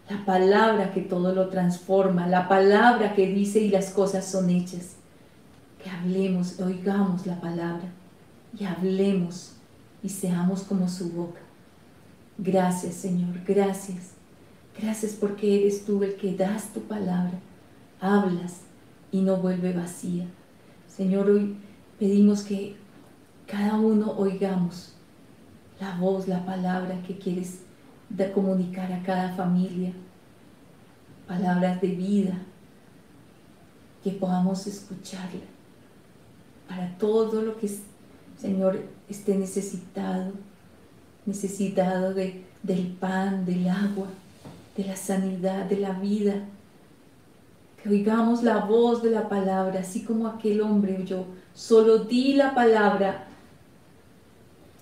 la palabra que todo lo transforma, la palabra que dice y las cosas son hechas. Que hablemos, oigamos la palabra y hablemos y seamos como su boca. Gracias, Señor, gracias. Gracias porque eres tú el que das tu palabra, hablas y no vuelve vacía. Señor, hoy pedimos que cada uno oigamos la voz, la palabra que quieres comunicar a cada familia, palabras de vida, que podamos escucharla para todo lo que, Señor, esté necesitado del pan, del agua, de la sanidad, de la vida. Que oigamos la voz de la palabra, así como aquel hombre oyó. Solo di la palabra,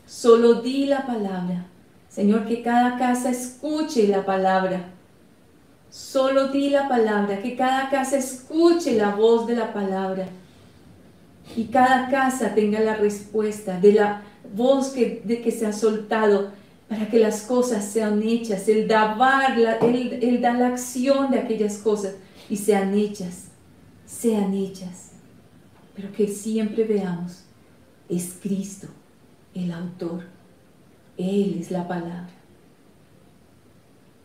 solo di la palabra. Señor, que cada casa escuche la palabra. Solo di la palabra, que cada casa escuche la voz de la palabra. Y cada casa tenga la respuesta de la voz que se ha soltado para que las cosas sean hechas. Él da la acción de aquellas cosas y sean hechas. Pero que siempre veamos, es Cristo el autor. Él es la palabra.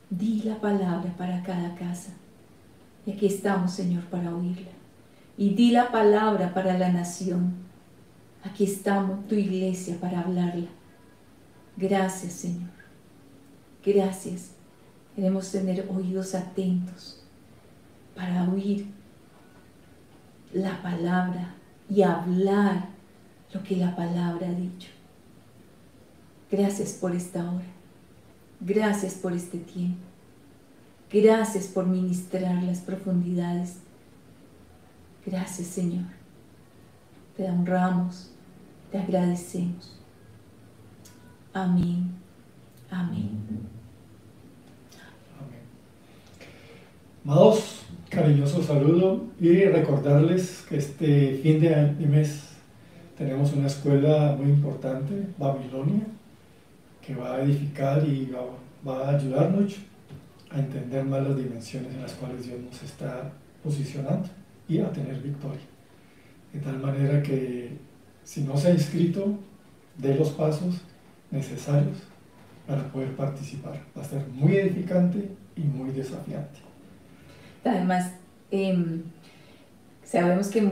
Di la palabra para cada casa. Y aquí estamos, Señor, para oírla. Y di la palabra para la nación. Aquí estamos, tu iglesia, para hablarla. Gracias, Señor. Gracias. Queremos tener oídos atentos para oír la palabra y hablar lo que la palabra ha dicho. Gracias por esta hora. Gracias por este tiempo. Gracias por ministrar las profundidades. Gracias, Señor. Te honramos, te agradecemos. Amén. Amén. Amén. Amados, cariñoso saludo y recordarles que este fin de mes tenemos una escuela muy importante, Babilonia, que va a edificar y va a ayudarnos a entender más las dimensiones en las cuales Dios nos está posicionando y a tener victoria. De tal manera que si no se ha inscrito, dé los pasos necesarios para poder participar. Va a ser muy edificante y muy desafiante. Además, sabemos que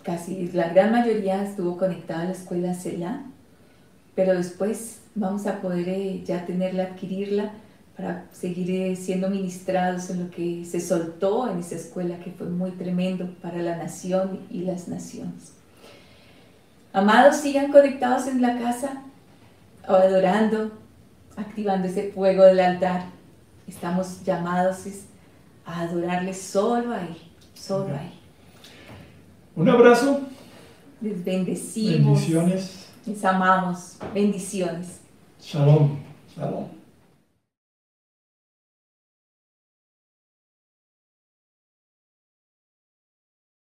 casi la gran mayoría estuvo conectada a la escuela Selah, pero después vamos a poder ya tenerla, adquirirla, para seguir siendo ministrados en lo que se soltó en esa escuela, que fue muy tremendo para la nación y las naciones. Amados, sigan conectados en la casa, adorando, activando ese fuego del altar. Estamos llamados a adorarle solo a Él, solo a Él. Un abrazo. Les bendecimos. Bendiciones. Les amamos. Bendiciones. Shalom. Shalom.